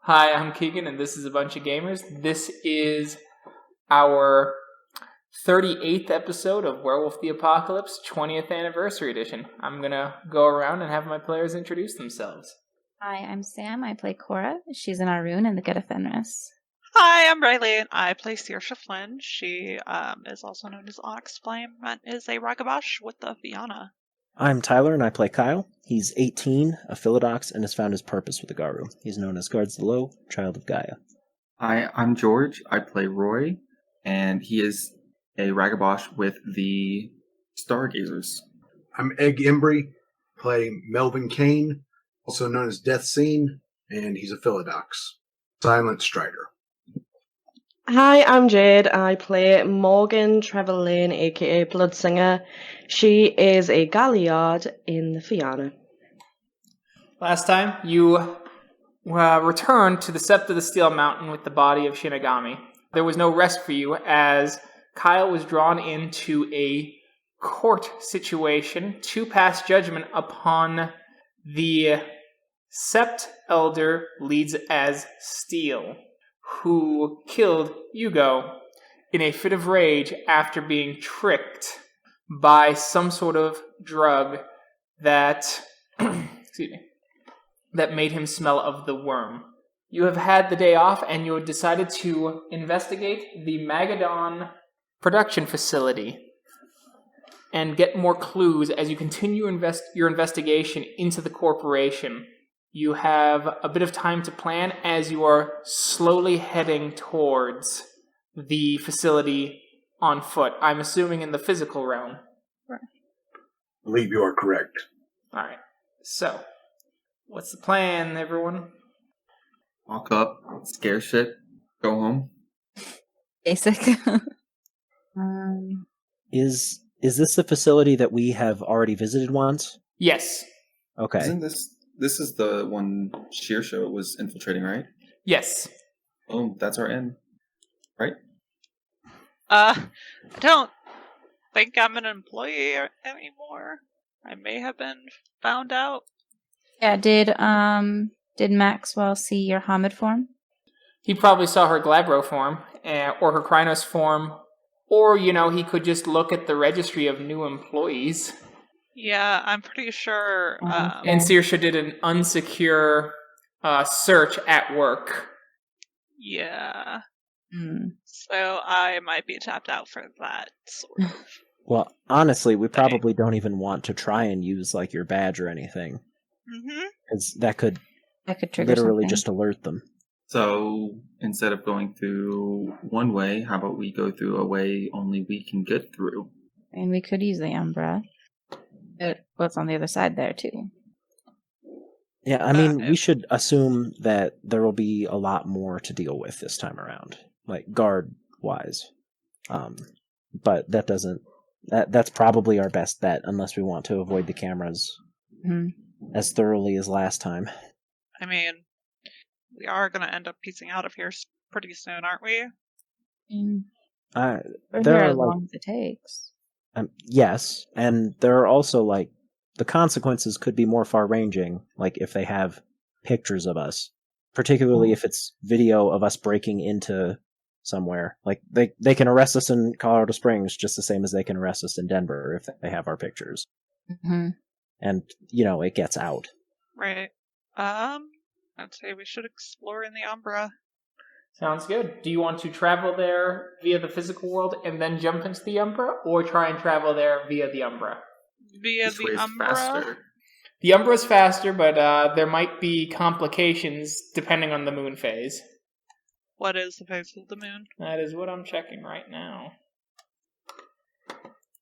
Hi, I'm Keegan, and this is A Bunch of Gamers. This is our 38th episode of Werewolf the Apocalypse 20th Anniversary Edition. I'm going to go around and have my players introduce themselves. Hi, I'm Sam. I play Cora. She's an Arun and the Good of Fenris. Hi, I'm Riley, and I play Sorcha Flynn. She is also known as Onyx-Flame and is a Ragabash with the Fianna. I'm Tyler, and I play Kyle. He's 18, a Philodox, and has found his purpose with the Garu. He's known as Guards the Low, Child of Gaia. Hi, I'm George. I play Roy, and he is a Ragabash with the Stargazers. I'm Egg Embry, play Melvin Kane, also known as Death-Seen, and he's a Philodox. Silent Strider. Hi, I'm Jade. I play Morgan Trevelyan, aka Bloodsinger. She is a Galliard in the Fianna. Last time, you returned to the Sept of the Steel Mountain with the body of Shinigami. There was no rest for you as Kyle was drawn into a court situation to pass judgment upon the Sept Elder leads as Steel, who killed Hugo in a fit of rage after being tricked by some sort of drug that that made him smell of the worm. You have had the day off, and you have decided to investigate the Magadon production facility and get more clues as you continue your investigation into the corporation. You have a bit of time to plan as you are slowly heading towards the facility on foot. I'm assuming in the physical realm. I believe you are correct. All right. So, what's the plan, everyone? Walk up, scare shit, go home. Basic. Is this the facility that we have already visited once? Yes. Okay. Isn't this is the one Shearshow was infiltrating, right? Yes. Oh, that's our end, right? I don't think I'm an employee anymore. I may have been found out. Yeah, did Maxwell see your Hamid form? He probably saw her Glabro form, or her Krynos form, or, he could just look at the registry of new employees. Yeah, I'm pretty sure. And Sorcha did an unsecure search at work. Yeah. So I might be tapped out for that, sort of. Well, honestly, we probably don't even want to try and use, your badge or anything. Mm-hmm. Because that could trigger literally something. just alert them. So instead of going through one way, how about we go through a way only we can get through? And we could use the Umbra. But what's on the other side there, too? Yeah, I mean, we should assume that there will be a lot more to deal with this time around, guard-wise. But that doesn't... That's probably our best bet, unless we want to avoid the cameras as thoroughly as last time. I mean, we are going to end up piecing out of here pretty soon, aren't we? We're there here are as long as it takes. Yes, and there are also, the consequences could be more far-ranging, if they have pictures of us. Particularly if it's video of us breaking into somewhere. They can arrest us in Colorado Springs just the same as they can arrest us in Denver if they have our pictures. Mm-hmm. And, it gets out. Right. I'd say we should explore in the Umbra. Sounds good. Do you want to travel there via the physical world and then jump into the Umbra, or try and travel there via the Umbra? Via This way the is Umbra? faster. The Umbra is faster, but there might be complications depending on the moon phase. What is the phase of the moon? That is what I'm checking right now.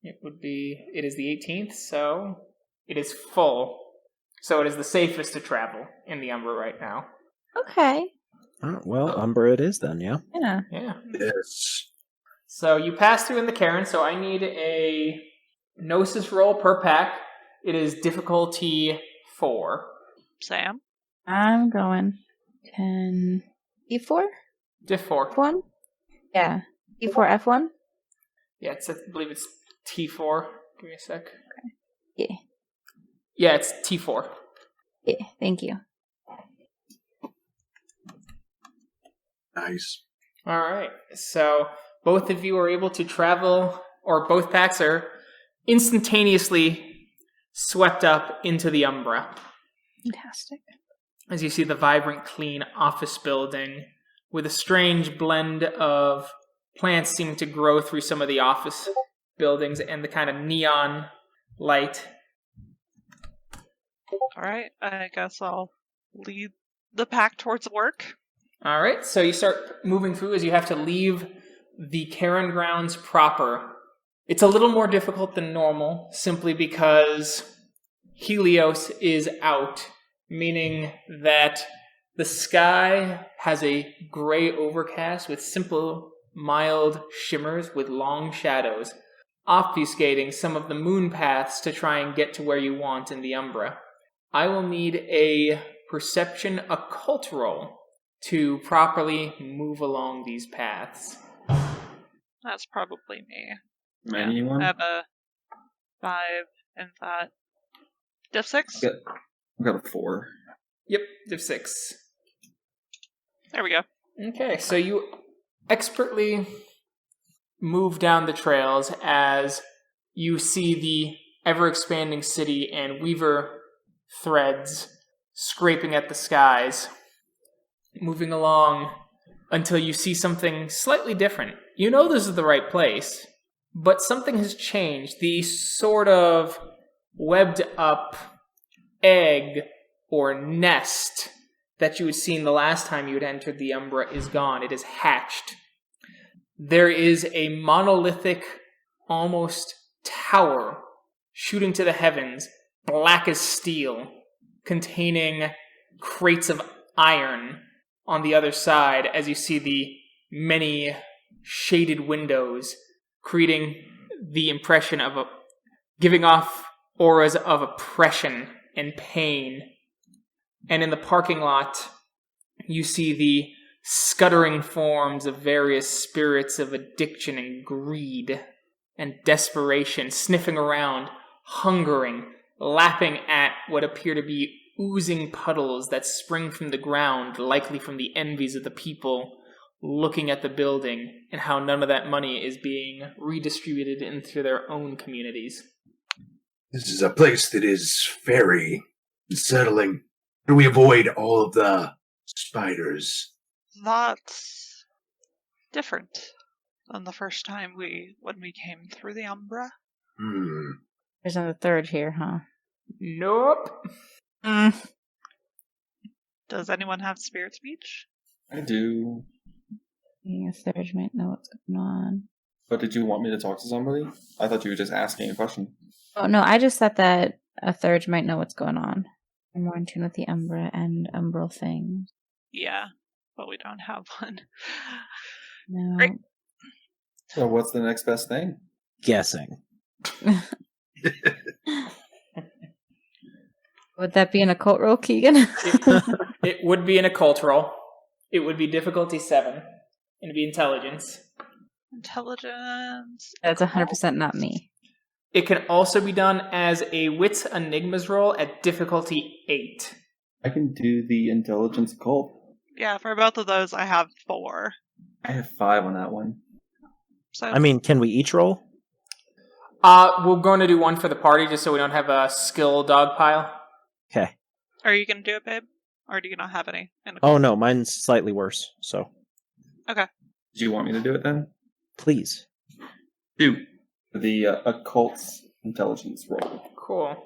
It is the 18th, so it is full. So it is the safest to travel in the Umbra right now. Okay. Oh, well, Umbra it is then, yeah? Yeah. Yeah. Yes. So you pass through in the Karen, so I need a Gnosis roll per pack. It is difficulty 4. Sam? I'm going 10... E4? Diff 4. F1? Yeah. E4 F1? Yeah, I believe it's T4. Give me a sec. Yeah. Yeah, it's T4. Yeah, thank you. Nice. All right. So both of you are able to travel, or both packs are instantaneously swept up into the Umbra. Fantastic. As you see the vibrant, clean office building with a strange blend of plants seeming to grow through some of the office buildings and the kind of neon light. Alright, I guess I'll lead the pack towards work. All right, so you start moving through as you have to leave the Karen grounds proper. It's a little more difficult than normal, simply because Helios is out, meaning that the sky has a gray overcast with simple, mild shimmers with long shadows, obfuscating some of the moon paths to try and get to where you want in the Umbra. I will need a perception occult roll to properly move along these paths. That's probably me. Anyone? I have a 5 in that. Diff 6? I've got a 4. Yep, there's 6. There we go. Okay, so you expertly move down the trails as you see the ever-expanding city and weaver threads scraping at the skies, moving along until you see something slightly different. You know this is the right place, but something has changed. The sort of webbed-up egg or nest that you had seen the last time you had entered the Umbra is gone. It is hatched. There is a monolithic, almost tower shooting to the heavens, black as steel, containing crates of iron on the other side as you see the many shaded windows, creating the impression of giving off auras of oppression and pain. And in the parking lot, you see the scuttering forms of various spirits of addiction and greed and desperation, sniffing around, hungering, lapping at what appear to be oozing puddles that spring from the ground, likely from the envies of the people looking at the building and how none of that money is being redistributed into their own communities. This is a place that is very unsettling. How do we avoid all of the spiders? That's different than the first time when we came through the Umbra. There's another third here, huh? Nope. Does anyone have spirit speech? I do. Being a third might know what's going on. But did you want me to talk to somebody? I thought you were just asking a question. Oh, no, I just thought that a third might know what's going on. I'm more in tune with the Umbra and umbral things. Yeah, but we don't have one. No. Great. So what's the next best thing? Guessing. Would that be an occult roll, Keegan? It would be an occult roll. It would be difficulty 7. And it'd be intelligence. Intelligence. That's 100% not me. It can also be done as a Wits Enigmas roll at difficulty 8. I can do the intelligence occult. Yeah, for both of those, I have 4. I have 5 on that one. So I mean, can we each roll? We're going to do one for the party just so we don't have a skill dog pile. Okay. are you going to do it, babe? Or do you not have any? Oh, no, mine's slightly worse, so. Okay. Do you want me to do it then? Please. Do. The occult's intelligence roll. Cool.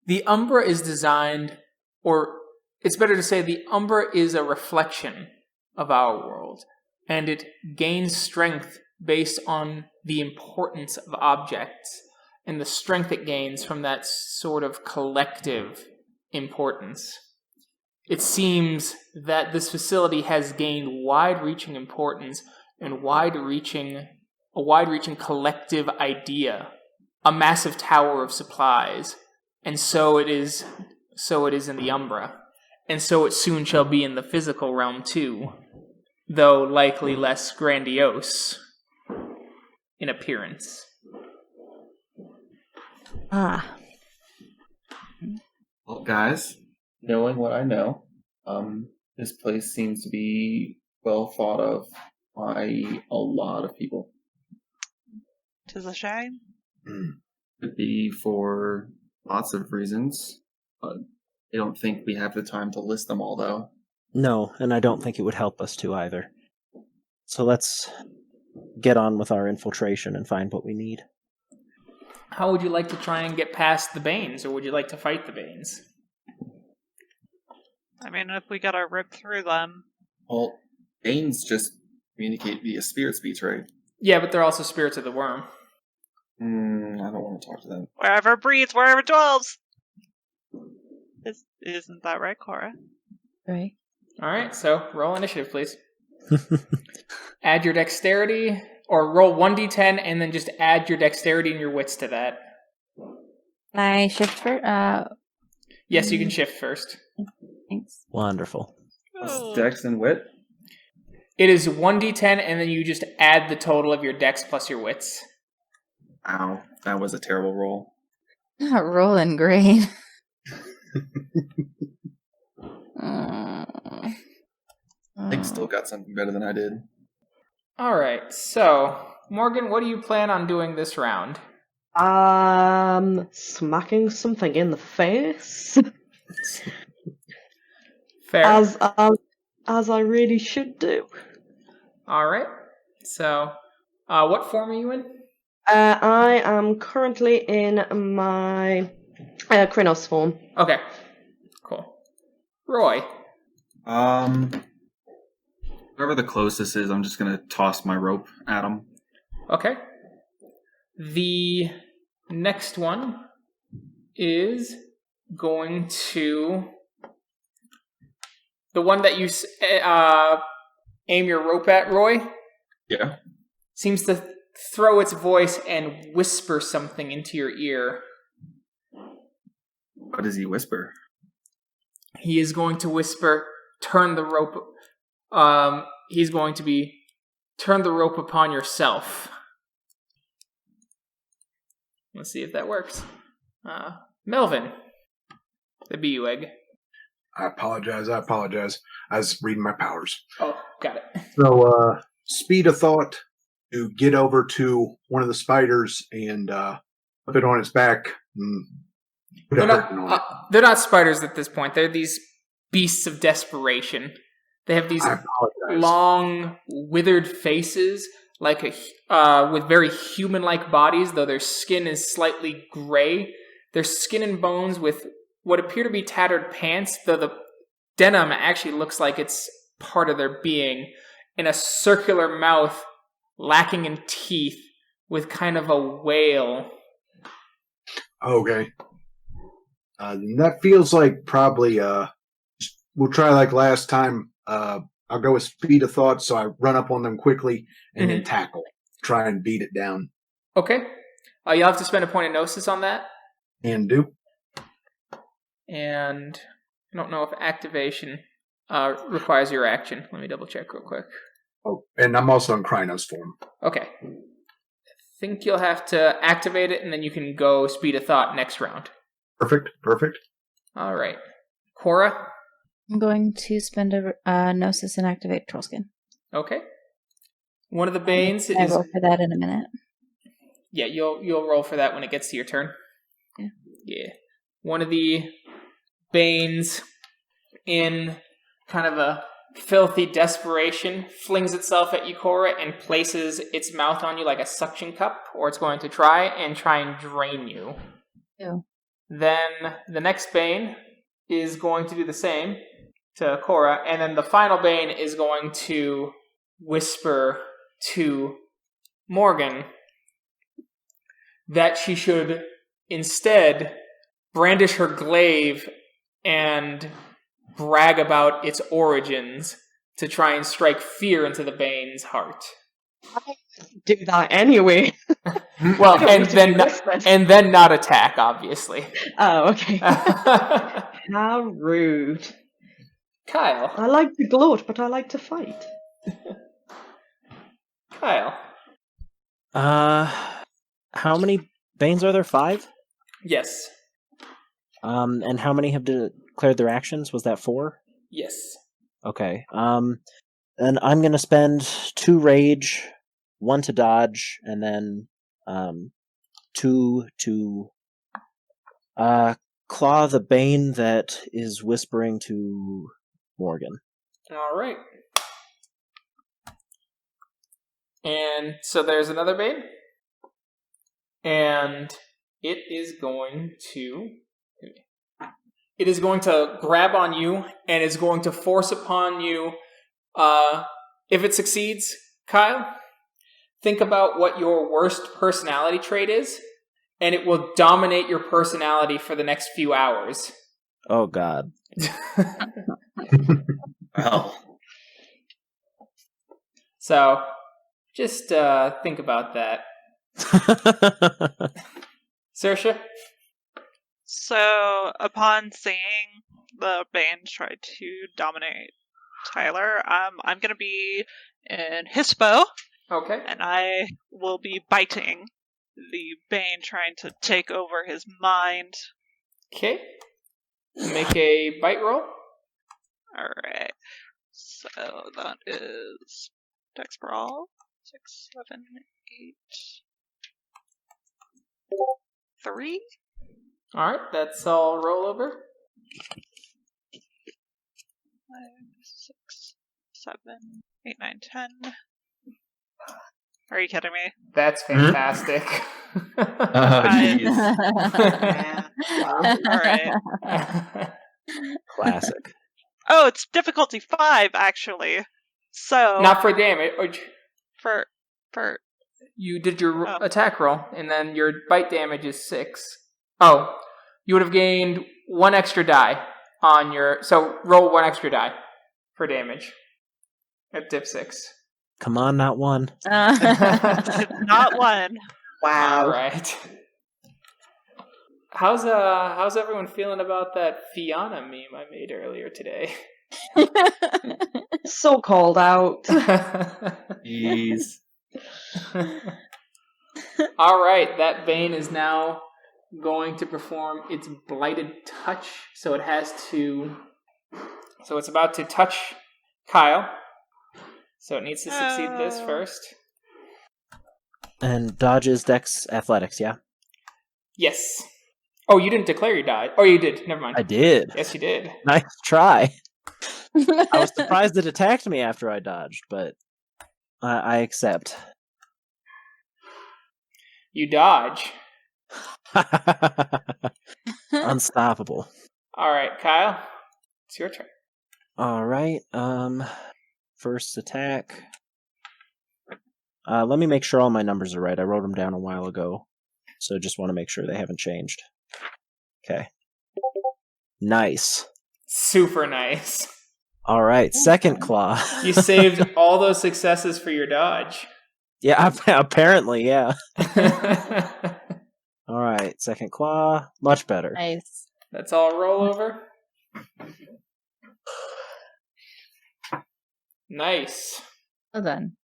The Umbra is designed, or it's better to say the Umbra is a reflection of our world, and it gains strength based on the importance of objects and the strength it gains from that sort of collective importance. It seems that this facility has gained wide-reaching importance and a wide-reaching collective idea, a massive tower of supplies, and so it is in the Umbra, and so it soon shall be in the physical realm too, though likely less grandiose in appearance. Ah. Well, guys, knowing what I know, this place seems to be well thought of by a lot of people. 'Tis a shame. Could be for lots of reasons, but I don't think we have the time to list them all, though. No, and I don't think it would help us to either. So let's get on with our infiltration and find what we need. How would you like to try and get past the Banes, or would you like to fight the Banes? I mean, if we gotta rip through them. Well, Banes just communicate via spirit speech, right? Yeah, but they're also spirits of the worm. I don't want to talk to them. Wherever breathes, wherever dwells! Isn't that right, Cora? Right. Alright, so roll initiative, please. Add your dexterity, or roll 1d10 and then just add your dexterity and your wits to that. Can I shift for? Yes, you can shift first. Thanks. Wonderful. Oh. Dex and wit? It is 1d10 and then you just add the total of your dex plus your wits. Ow, that was a terrible roll. Not rolling great. Mm. I think still got something better than I did. Alright, so, Morgan, what do you plan on doing this round? Smacking something in the face. Fair. As I really should do. Alright, so, what form are you in? I am currently in my Krynos form. Okay, cool. Roy. Whoever the closest is, I'm just gonna toss my rope at him. Okay. The next one is going to... The one that you aim your rope at, Roy, Yeah. seems to throw its voice and whisper something into your ear. What does he whisper? He is going to whisper, turn the rope... he's going to be, turn the rope upon yourself. Let's see if that works. Melvin. The BU egg. I apologize. I was reading my powers. Oh, got it. So, speed of thought to get over to one of the spiders and put it on its back. And put a curtain on it. They're not spiders at this point. They're these beasts of desperation. They have these I apologize. long, withered faces, like with very human-like bodies, though their skin is slightly gray. Their skin and bones with what appear to be tattered pants, though the denim actually looks like it's part of their being, and a circular mouth lacking in teeth with kind of a wail. Okay. That feels like probably, we'll try like last time. I'll go with speed of thought, so I run up on them quickly and then tackle. Try and beat it down. Okay. You'll have to spend a point of gnosis on that. And do. And I don't know if activation requires your action. Let me double check real quick. Oh, and I'm also in Krynos form. Okay. I think you'll have to activate it, and then you can go speed of thought next round. Perfect. All right. Cora? I'm going to spend a gnosis and activate Trollskin. Okay. One of the Banes I'll is... roll for that in a minute. Yeah, you'll roll for that when it gets to your turn. Yeah. One of the Banes, in kind of a filthy desperation, flings itself at you, Cora, and places its mouth on you like a suction cup, or it's going to try and drain you. Yeah. Then the next Bane is going to do the same to Cora, and then the final Bane is going to whisper to Morgan that she should instead brandish her glaive and brag about its origins to try and strike fear into the Bane's heart. Do that anyway. Well, and then not attack, obviously. Oh, okay. How rude. Kyle. I like to gloat, but I like to fight. Kyle. How many Banes are there? 5? Yes. And how many have declared their actions? Was that 4? Yes. Okay. And I'm going to spend 2 rage, 1 to dodge, and then 2 to claw the bane that is whispering to Morgan. All right. And so there's another bane. And it is going to grab on you and is going to force upon you. If it succeeds, Kyle, think about what your worst personality trait is, and it will dominate your personality for the next few hours. Oh, God. Well, So, just think about that. Sorcha? So, upon seeing the Bane try to dominate Tyler, I'm gonna be in Hispo, Okay. and I will be biting the Bane, trying to take over his mind. Okay. Make a bite roll. Alright. So, that is Dex Brawl. 6, 7, 8, 3. Alright, that's all rollover. 5, 6, 7, 8, 9, 10. Are you kidding me? That's fantastic. jeez. Alright. Classic. Oh, it's difficulty 5, actually. So, Not for damage. for You did your Oh. attack roll, and then your bite damage is 6. Oh, you would have gained 1 extra die on your... So, roll 1 extra die for damage at div 6. Come on, not 1. not 1. Wow. Alright. How's everyone feeling about that Fiona meme I made earlier today? So called out. Jeez. Alright, that Bane is now going to perform its Blighted Touch. So it's about to touch Kyle. So it needs to succeed this first. And dodges, dex, athletics, yeah? Yes. Oh, you didn't declare you died. Oh, you did. Never mind. I did. Yes, you did. Nice try. I was surprised it attacked me after I dodged, but I accept. You dodge. Unstoppable. Alright, Kyle. It's your turn. Alright, first attack. Let me make sure all my numbers are right. I wrote them down a while ago, so just want to make sure they haven't changed. Okay. Nice. Super nice. Alright, second claw. You saved all those successes for your dodge. Yeah, apparently, yeah. Alright, second claw. Much better. Nice. That's all rollover. Nice. Well done.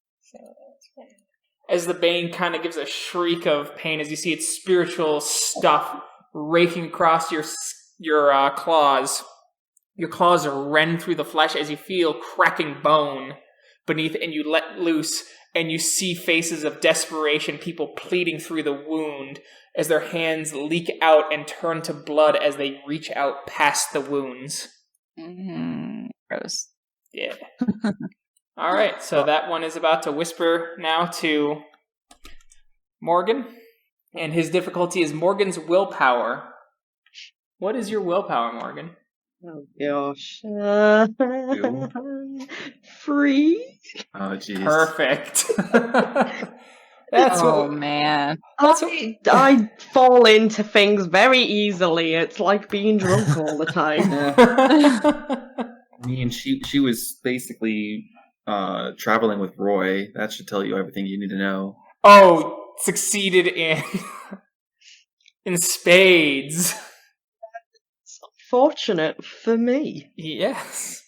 As the Bane kind of gives a shriek of pain as you see its spiritual stuff raking across your claws. Your claws rend through the flesh as you feel cracking bone beneath, and you let loose, and you see faces of desperation, people pleading through the wound as their hands leak out and turn to blood as they reach out past the wounds. Gross. Yeah. All right, so that one is about to whisper now to Morgan, and his difficulty is Morgan's willpower. What is your willpower, Morgan? Oh gosh. 3? Oh, jeez. Perfect. That's Oh what, man. I fall into things very easily. It's like being drunk all the time. I mean, she was basically traveling with Roy. That should tell you everything you need to know. Oh, succeeded in spades. Fortunate for me. Yes.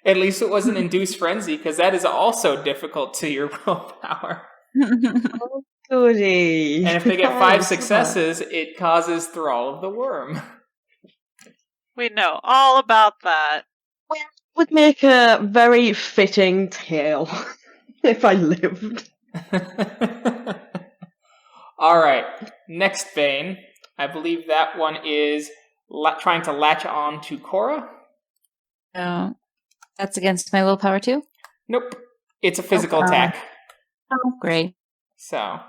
At least it wasn't induced frenzy, because that is also difficult to your willpower. Oh, goody. And if they get 5 successes, it causes Thrall of the Worm. We know all about that. would make a very fitting tale if I lived. All right. Next Bane. I believe that one is trying to latch on to Cora. No. That's against my willpower too? Nope. It's a physical Okay. attack. Oh, great. So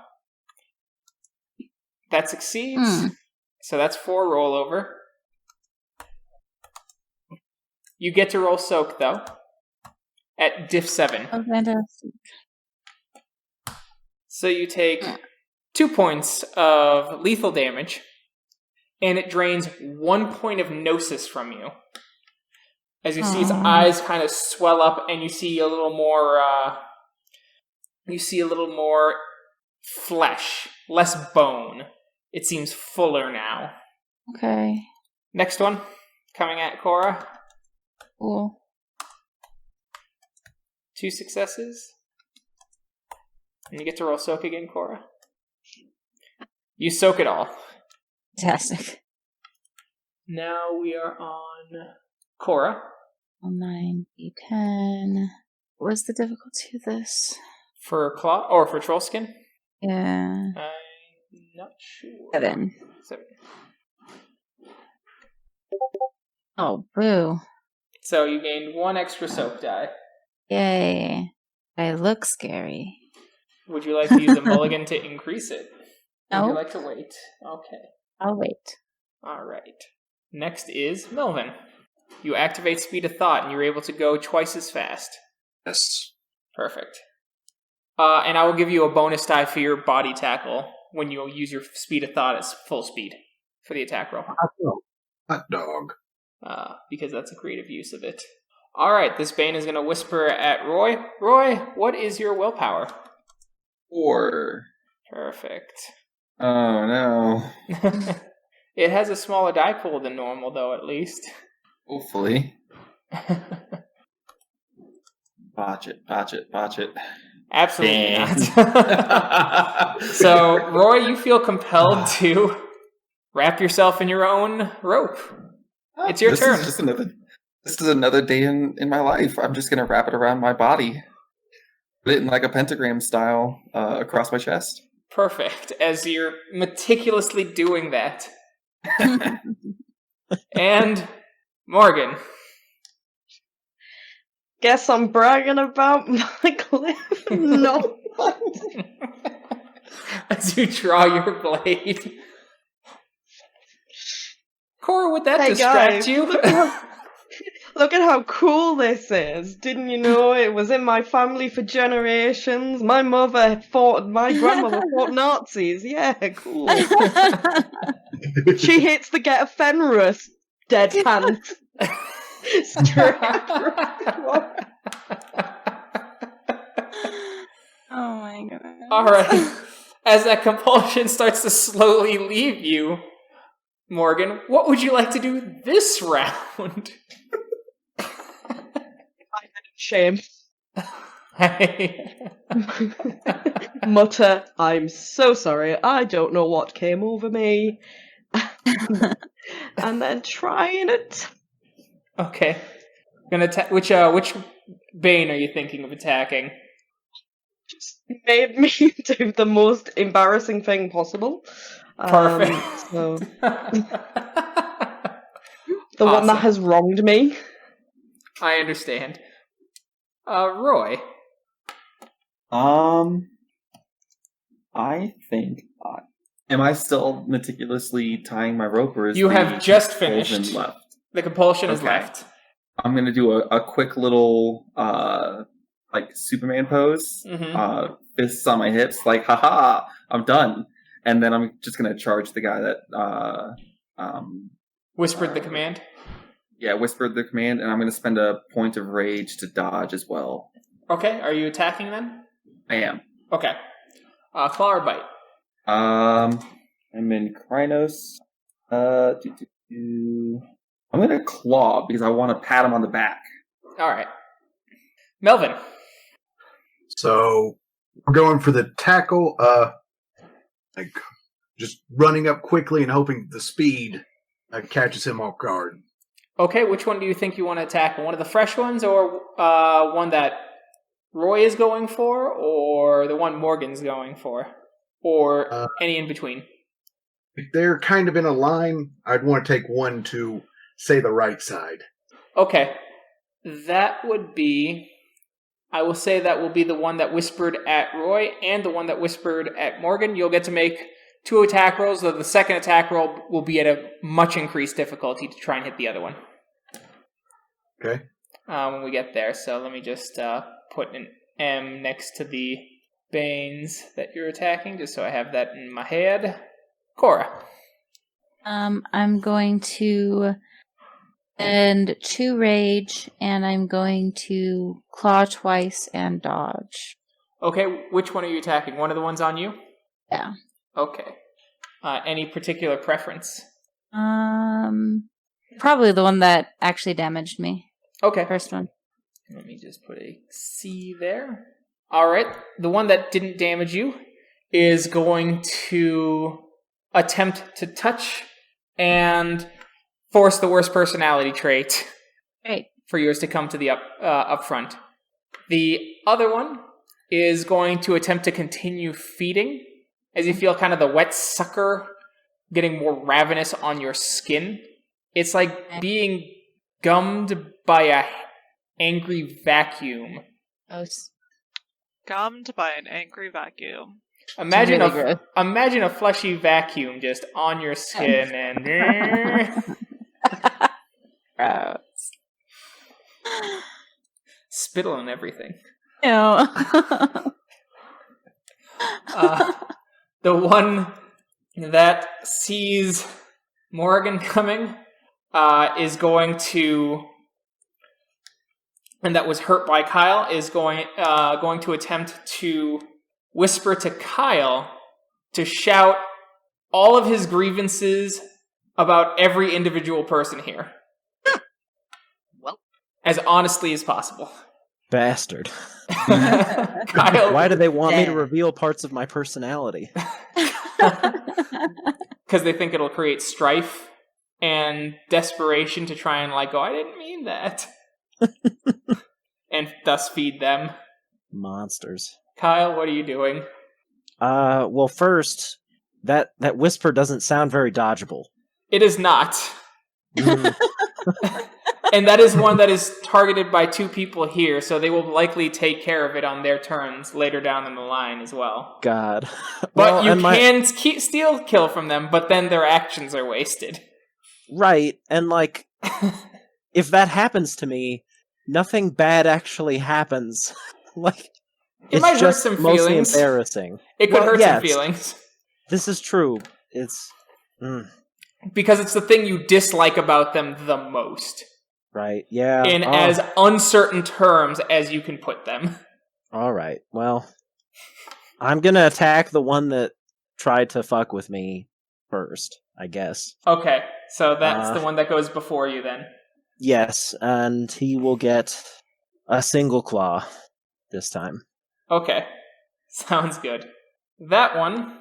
that succeeds. So that's 4 rollover. You get to roll soak though at diff 7. Oh, fantastic. So you take 2 points of lethal damage, and it drains 1 point of gnosis from you. As you see his eyes kind of swell up, and you see a little more. Flesh, less bone. It seems fuller now. Okay. Next one, coming at Cora. Cool. 2 successes. And you get to roll soak again, Cora. You soak it all. Fantastic. Now we are on Cora. 9, D10. What was the difficulty of this? For claw or for troll skin? Yeah. I'm not sure. 7. 7. Oh, boo. So you gained 1 extra soak die. Yay. I look scary. Would you like to use a mulligan to increase it? Would No. you like to wait? Okay. I'll wait. All right. Next is Melvin. You activate Speed of Thought, and you're able to go twice as fast. Yes. Perfect. And I will give you a bonus die for your body tackle when you use your Speed of Thought as full speed for the attack roll. Hot dog. Because that's a creative use of it. All right, this Bane is going to whisper at Roy. Roy, what is your willpower? 4. Perfect. Oh no. It has a smaller die pool than normal, though, at least. Hopefully. Botch it. Absolutely Dang. not. So, Roy, you feel compelled to wrap yourself in your own rope. It's your turn. This is another day in my life. I'm just gonna wrap it around my body. Put it in like a pentagram style across my chest. Perfect. As you're meticulously doing that. And Morgan. Guess I'm bragging about my cliff. No. As you draw your blade. Cora, would that Hey, distract guys, you? Look at how cool this is. Didn't you know it was in my family for generations? My grandmother fought Nazis. Yeah, cool. She hits the get a Fenris deadpan. Straight Oh my god. Alright. As that compulsion starts to slowly leave you, Morgan, what would you like to do this round? Shame. Mutter, I'm so sorry, I don't know what came over me. And then trying it. Okay. Which Bane are you thinking of attacking? Just made me do the most embarrassing thing possible. Perfect. So the one that has wronged me. I understand. Roy. I think. Am I still meticulously tying my rope, or is You the have just compulsion finished. left? The compulsion is Okay. left. I'm gonna do a quick little like Superman pose. Mm-hmm. Fists on my hips, like haha, I'm done. And then I'm just gonna charge the guy that Whispered the command. Yeah, whispered the command, and I'm gonna spend a point of rage to dodge as well. Okay, are you attacking then? I am. Okay. Claw or bite? I'm in Krynos. I'm gonna claw because I want to pat him on the back. Alright. Melvin. So we're going for the tackle, like just running up quickly and hoping the speed catches him off guard. Okay, which one do you think you want to tackle? One of the fresh ones, or one that Roy is going for, or the one Morgan's going for, or any in between? If they're kind of in a line, I'd want to take one to, say, the right side. Okay, that would be... I will say that will be the one that whispered at Roy and the one that whispered at Morgan. You'll get to make 2 attack rolls, though the second attack roll will be at a much increased difficulty to try and hit the other one. Okay. When we get there. So let me just put an M next to the Banes that you're attacking, just so I have that in my head. Cora. I'm going to spend 2 rage, and I'm going to claw twice and dodge. Okay, which one are you attacking? One of the ones on you? Yeah. Okay. Any particular preference? Probably the one that actually damaged me. Okay. First one. Let me just put a C there. Alright, the one that didn't damage you is going to attempt to touch and force the worst personality trait. Great. For yours to come to the up front. The other one is going to attempt to continue feeding as you feel kind of the wet sucker getting more ravenous on your skin. It's like being gummed by a angry vacuum. Gummed by an angry vacuum. Imagine really a fleshy vacuum just on your skin and Gross. spittle and everything. Ew. The one that sees Morgan coming is going to, and that was hurt by Kyle, is going to attempt to whisper to Kyle to shout all of his grievances about every individual person here. Well, as honestly as possible. Bastard. Kyle, Why do they want me to reveal parts of my personality? because they think it'll create strife and desperation to try and go, I didn't mean that. And thus feed them. Monsters. Kyle, what are you doing? Well, first, that whisper doesn't sound very dodgeable. It is not. Mm. And that is one that is targeted by 2 people here, so they will likely take care of it on their turns later down in the line as well. God. But Well, you can steal kill from them, but then their actions are wasted. Right, and if that happens to me, nothing bad actually happens. It might hurt just some mostly feelings. embarrassing. It could hurt yes, some feelings. This is true. It's... Because it's the thing you dislike about them the most. Right, yeah. In as uncertain terms as you can put them. Alright, well... I'm gonna attack the one that tried to fuck with me first, I guess. Okay, so that's the one that goes before you then. Yes, and he will get a single claw this time. Okay, sounds good. That one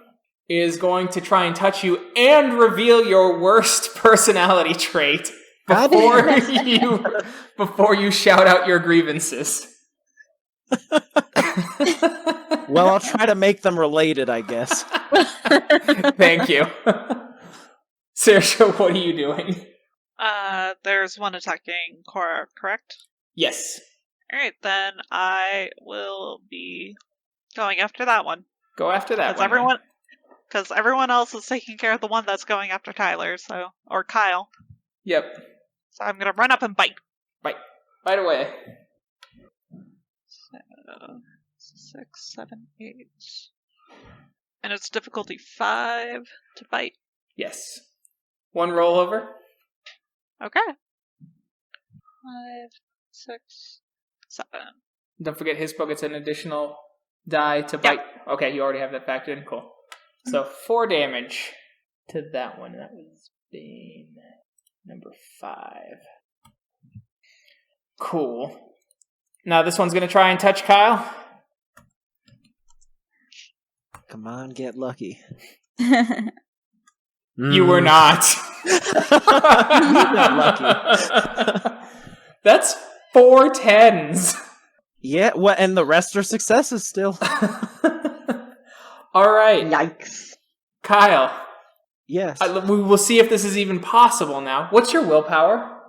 is going to try and touch you and reveal your worst personality trait before you shout out your grievances. Well, I'll try to make them related, I guess. Thank you. Sorcha, what are you doing? There's one attacking Cora, correct? Yes. Alright, then I will be going after that one. Go after that one. Because everyone else is taking care of the one that's going after Tyler, or Kyle. Yep. So I'm gonna run up and bite. Bite away. 6, 7, 8. And it's difficulty 5 to bite. Yes. One rollover. Okay. 5, 6, 7. Don't forget his book gets an additional die to bite. Yep. Okay, you already have that factored in. Cool. So 4 damage to that one. That was Bane number 5. Cool. Now this one's going to try and touch Kyle. Come on, get lucky. You were not. You got lucky. That's 4 10s. Yeah, what? And the rest are successes still. All right, Yikes. Kyle. Yes. We will see if this is even possible now. What's your willpower?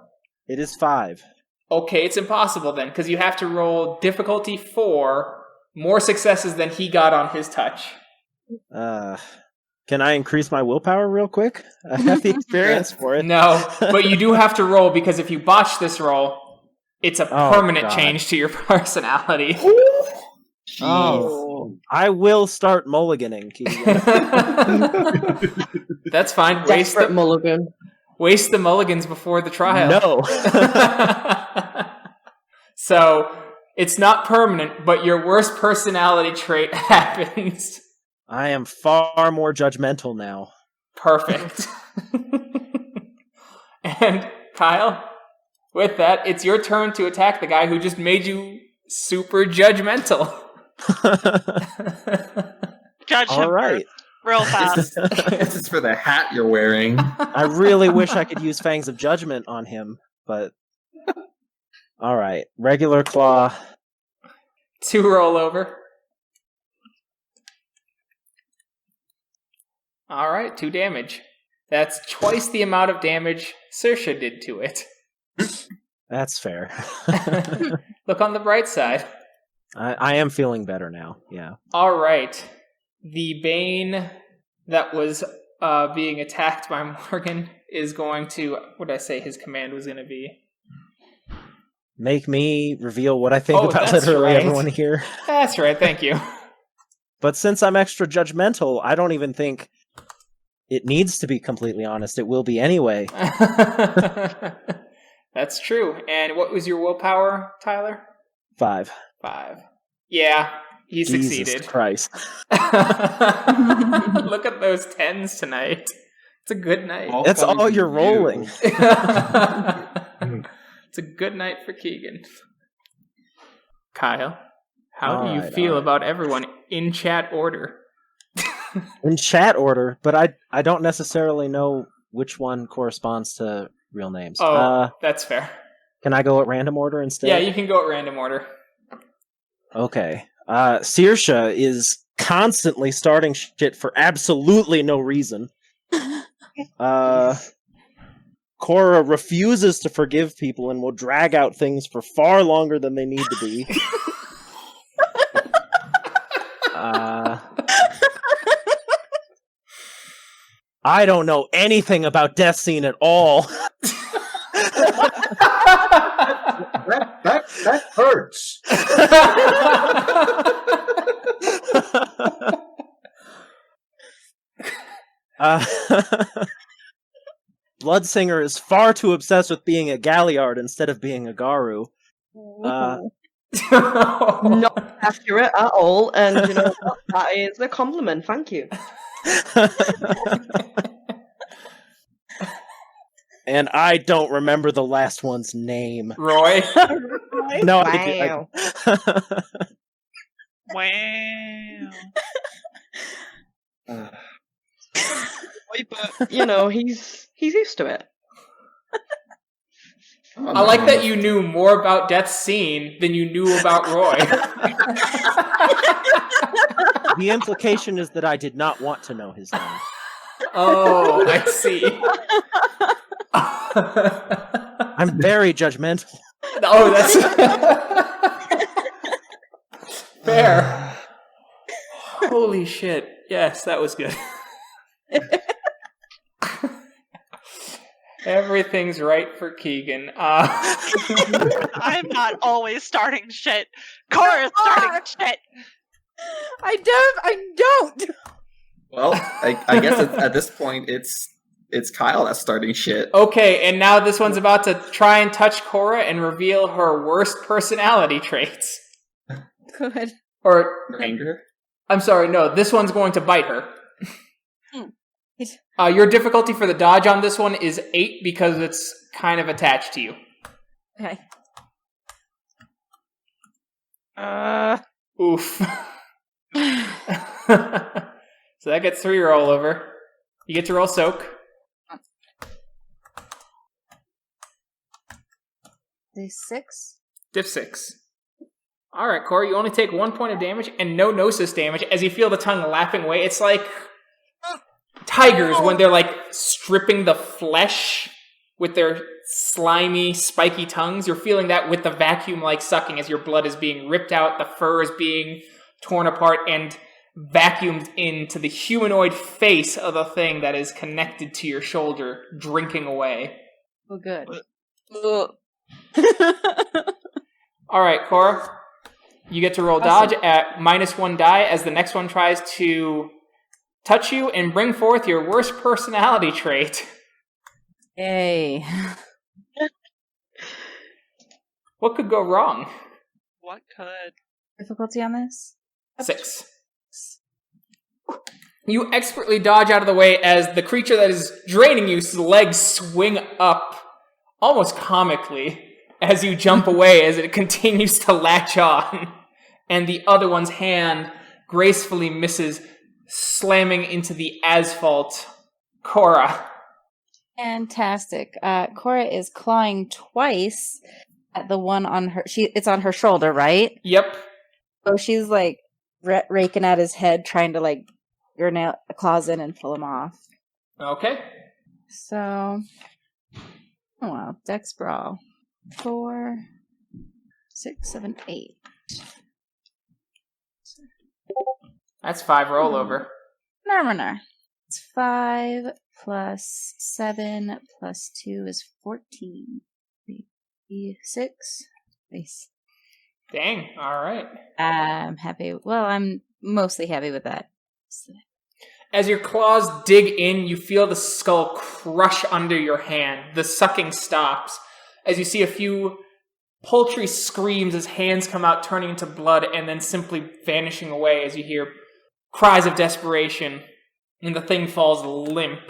It is 5. Okay, it's impossible then, because you have to roll difficulty 4, more successes than he got on his touch. Can I increase my willpower real quick? I have the experience for it. No, but you do have to roll, because if you botch this roll, it's a permanent change to your personality. Oh, I will start mulliganing, Keegan. That's fine. Desperate mulligan. Waste the mulligans before the trial. No. So, it's not permanent, but your worst personality trait happens. I am far more judgmental now. Perfect. And, Kyle, with that, it's your turn to attack the guy who just made you super judgmental. Judge All him right. real fast. This is for the hat you're wearing. I really wish I could use Fangs of Judgment on him, but... Alright, regular claw. 2 roll over. Alright, 2 damage. That's twice the amount of damage Sorcha did to it. That's fair. Look on the bright side. I am feeling better now, yeah. Alright. The Bane that was being attacked by Morgan is going to... What did I say his command was going to be? Make me reveal what I think about that's literally right. everyone here. That's right, thank you. But since I'm extra judgmental, I don't even think it needs to be completely honest. It will be anyway. That's true. And what was your willpower, Tyler? 5. 5. Yeah, you Jesus succeeded. Christ. Look at those 10s tonight. It's a good night. That's all you're rolling. It's a good night for Keegan. Kyle, how do you Alright, feel about everyone in chat order? In chat order, but I don't necessarily know which one corresponds to real names. Oh, that's fair. Can I go at random order instead? Yeah, you can go at random order. Okay. Sorcha is constantly starting shit for absolutely no reason. Cora refuses to forgive people and will drag out things for far longer than they need to be. I don't know anything about Death-Seen at all. That hurts. Bloodsinger is far too obsessed with being a Galliard instead of being a Garu. Not accurate at all, and you know what? That is a compliment. Thank you. And I don't remember the last one's name. Roy? No, Wow. Wow. But you know, he's used to it. I like that you knew more about Death-Seen than you knew about Roy. The implication is that I did not want to know his name. Oh, I see. I'm very judgmental. Oh, that's fair. Holy shit. Yes, that was good. Everything's right for Keegan. I'm not always starting shit. Cora's starting shit. I don't. Well, I guess at this point it's Kyle that's starting shit. Okay, and now this one's about to try and touch Cora and reveal her worst personality traits. Good. Or, Anger. I'm sorry, no, this one's going to bite her. It- Your difficulty for the dodge on this one is 8 because it's kind of attached to you. Okay. Oof. So that gets 3 roll over. You get to roll soak. The 6? Diff 6. All right, Cora, you only take 1 point of damage and no gnosis damage as you feel the tongue lapping away. It's like tigers when they're like stripping the flesh with their slimy, spiky tongues. You're feeling that with the vacuum-like sucking as your blood is being ripped out, the fur is being torn apart, and vacuumed into the humanoid face of the thing that is connected to your shoulder, drinking away. Oh, good. All right, Cora. You get to roll dodge at -1 die as the next one tries to touch you and bring forth your worst personality trait. Yay. What could go wrong? What could? Difficulty on this? 6. You expertly dodge out of the way as the creature that is draining you's legs swing up, almost comically, as you jump away as it continues to latch on, and the other one's hand gracefully misses, slamming into the asphalt. Cora. Fantastic. Cora is clawing twice at the one on her. It's on her shoulder, right? Yep. So she's like raking at his head, trying to like your claws in and pull him off. Okay. So, oh wow, Dex Brawl. 4, 6, 7, 8. That's 5 rollover. No. It's 5 plus 7 plus 2 is 14. 6. Nice. Dang. All right. I'm happy. Well, I'm mostly happy with that. As your claws dig in, you feel the skull crush under your hand. The sucking stops as you see a few paltry screams as hands come out, turning into blood, and then simply vanishing away as you hear cries of desperation, and the thing falls limp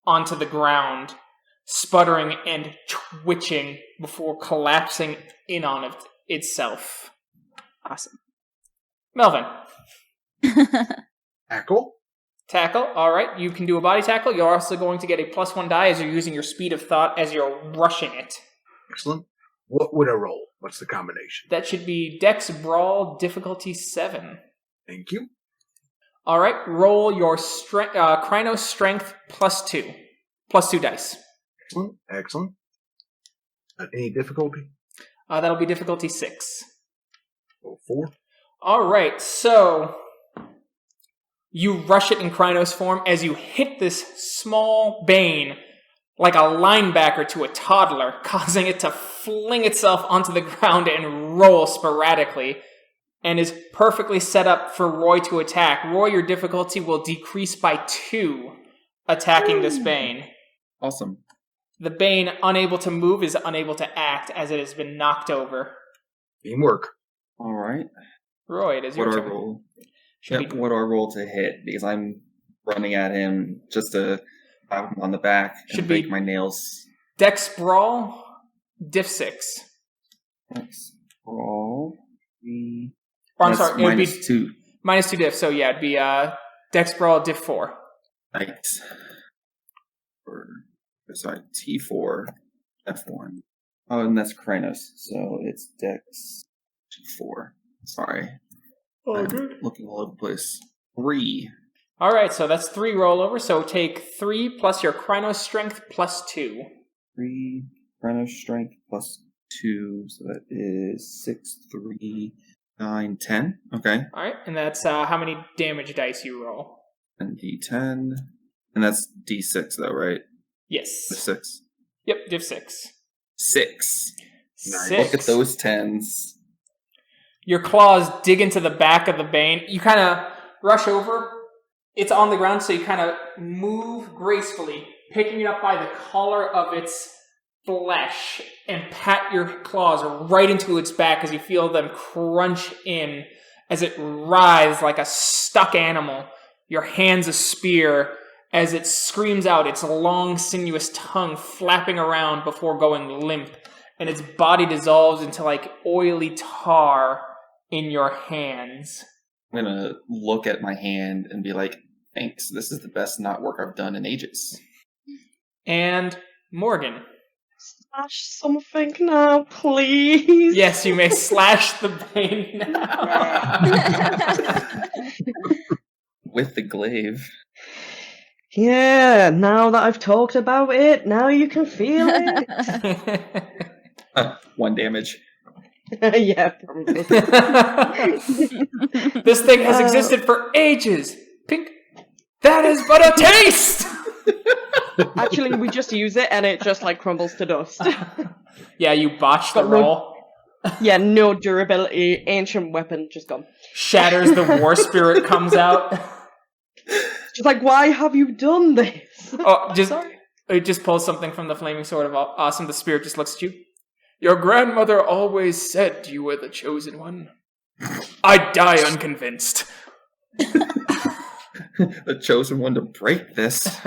onto the ground, sputtering and twitching before collapsing in on itself. Awesome. Melvin. Tackle. Tackle. All right, you can do a body tackle. You're also going to get a +1 die as you're using your speed of thought as you're rushing it. Excellent. What would I roll? What's the combination? That should be Dex Brawl, difficulty 7. Thank you. All right, roll your Krynos Strength +2. +2 dice. Excellent. Any difficulty? That'll be difficulty 6. Roll 4. All right, so you rush it in Krynos form as you hit this small Bane like a linebacker to a toddler, causing it to fling itself onto the ground and roll sporadically, and is perfectly set up for Roy to attack. Roy, your difficulty will decrease by 2 attacking this Bane. Awesome. The Bane, unable to move, is unable to act as it has been knocked over. Teamwork. All right. Roy, it is your What do I turn. roll? Should Yep, be- what do I roll to hit? Because I'm running at him just to pat him on the back Should and be- break my nails. Dex Brawl, diff 6. Next roll. Or, I'm That's sorry, it would be -2. -2 diff, so yeah, it'd be Dex Brawl, diff 4. Nice. Sorry, T4, F1. Oh, and that's Krynos, so it's Dex T4. Sorry. I'm looking all over the place. 3. All right, so that's 3 rollover, so take 3 plus your Krynos Strength +2. 3, Krynos Strength +2, so that is 6, 3, 9, 10. Okay. All right, and that's how many damage dice you roll. And D10. And that's D6, though, right? Yes. The 6. Yep, diff 6. 6. Nice. 6. Look at those 10s. Your claws dig into the back of the Bane. You kind of rush over. It's on the ground, so you kind of move gracefully, picking it up by the collar of its flesh, and pat your claws right into its back as you feel them crunch in as it writhes like a stuck animal. Your hand's a spear as it screams out, its long, sinuous tongue flapping around before going limp, and its body dissolves into like oily tar in your hands. I'm going to look at my hand and be like, thanks, this is the best knot work I've done in ages. And Morgan. Smash something now, please. Yes, you may slash the bane now. With the glaive. Yeah, now that I've talked about it, now you can feel it. 1 damage. Yeah, probably. This thing has existed for ages. Pink. That is but a taste. Actually, we just use it and it just like crumbles to dust. Yeah, you botched the But no- roll. Yeah, no durability, ancient weapon, just gone. Shatters, the war spirit comes out. Just like, why have you done this? Oh, it just pulls something from the flaming sword of awesome. The spirit just looks at you. Your grandmother always said you were the chosen one. I die unconvinced. The chosen one to break this.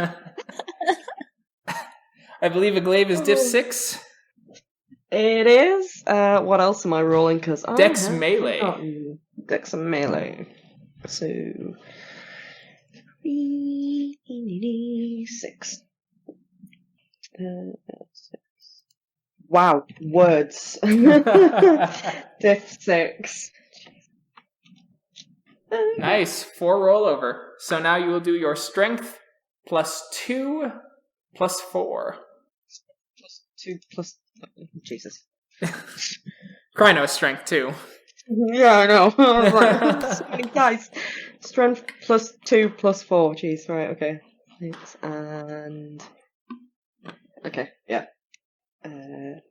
I believe a glaive is diff 6. It is. What else am I rolling? Because Dex melee. Dex melee. So 6. Wow, words. Diff 6. Nice. 4 rollover. So now you will do your strength plus 2 plus 4. Plus 2 plus. Jesus. Krynos strength too. Yeah, I know. Right. So many dice. Strength plus 2 plus 4. Jeez, right, okay. And. Okay, yeah. Is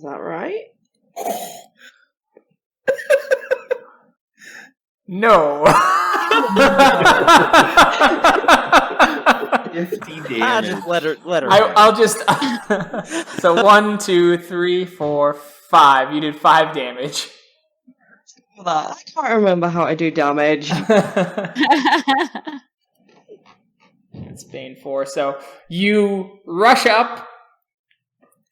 that right? No. 50 damage. Just let her. I'll just. So 1, 2, 3, 4, 5. You did 5 damage. I can't remember how I do damage. It's Bane 4. So you rush up.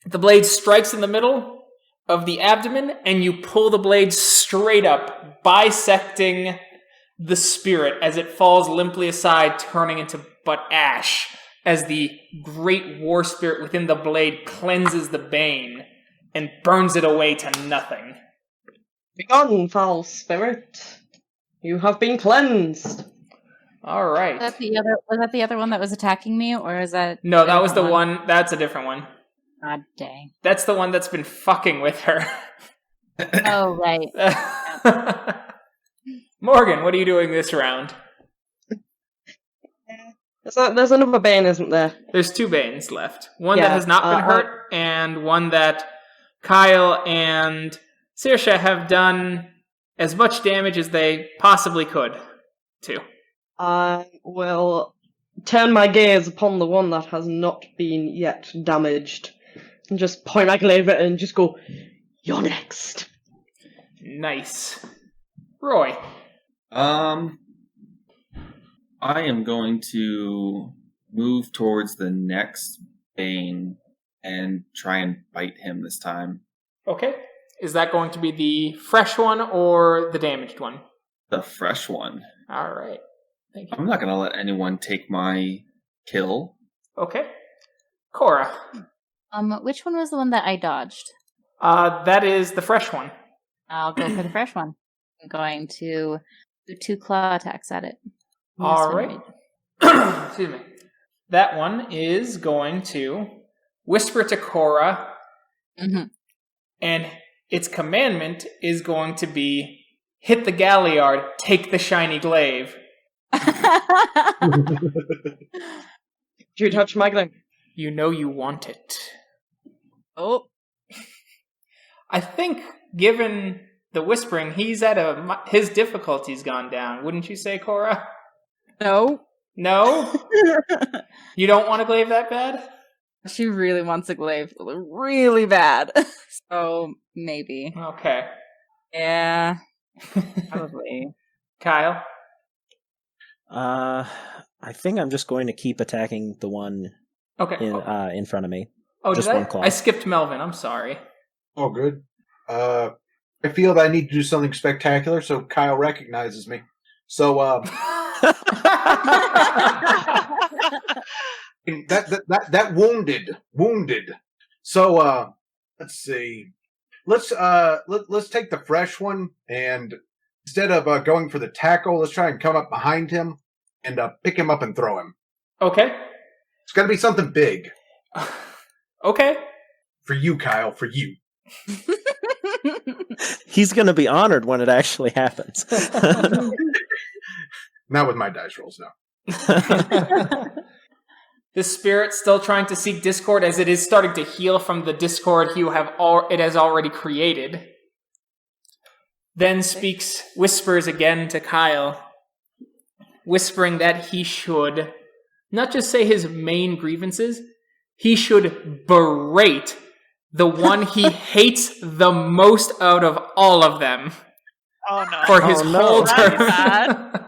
The blade strikes in the middle of the abdomen, and you pull the blade straight up, bisecting the spirit as it falls limply aside, turning into but ash, as the great war spirit within the blade cleanses the bane and burns it away to nothing. Begone, foul spirit. You have been cleansed. All right. Was that the other one that was attacking me, or is that? No, a that was the different one. That's a different one. God dang. That's the one that's been fucking with her. Oh, right. Morgan, what are you doing this round? There's another bane, isn't there? There's 2 Banes left. One Yeah, that has not been hurt, and one that Kyle and Sorcha have done as much damage as they possibly could to. I will turn my gaze upon the one that has not been yet damaged. And just point my glaive at it and just go, "You're next." Nice. Roy. I am going to move towards the next Bane and try and bite him this time. Okay. Is that going to be the fresh one or the damaged one? The fresh one. All right. Thank you. I'm not going to let anyone take my kill. Okay. Cora. Which one was the one that I dodged? That is the fresh one. I'll go for the fresh one. I'm going to do 2 claw attacks at it. All right. Excuse me. That one is going to whisper to Cora, and its commandment is going to be hit the galliard, take the shiny glaive. Do you touch my glaive? You know you want it. Oh. I think, given the whispering, he's at his difficulty's gone down. Wouldn't you say, Cora? No. No? You don't want a glaive that bad? She really wants a glaive. Really bad. So, maybe. Okay. Yeah. Probably. Kyle? I think I'm just going to keep attacking the one Okay. in front of me. Oh, just did one claw. I skipped Melvin. I'm sorry. Oh, good. I feel that I need to do something spectacular, so Kyle recognizes me. So, That wounded. So let's see. Let's take the fresh one, and instead of going for the tackle, let's try and come up behind him and pick him up and throw him. Okay. It's got to be something big. Okay. For you, Kyle. For you. He's going to be honored when it actually happens. Not with my dice rolls, no. The spirit still trying to seek discord as it is starting to heal from the discord it has already created. Then whispers again to Kyle, whispering that he should not just say his main grievances, he should berate the one he hates the most out of all of them. Oh no. For his whole That'd be turn. bad.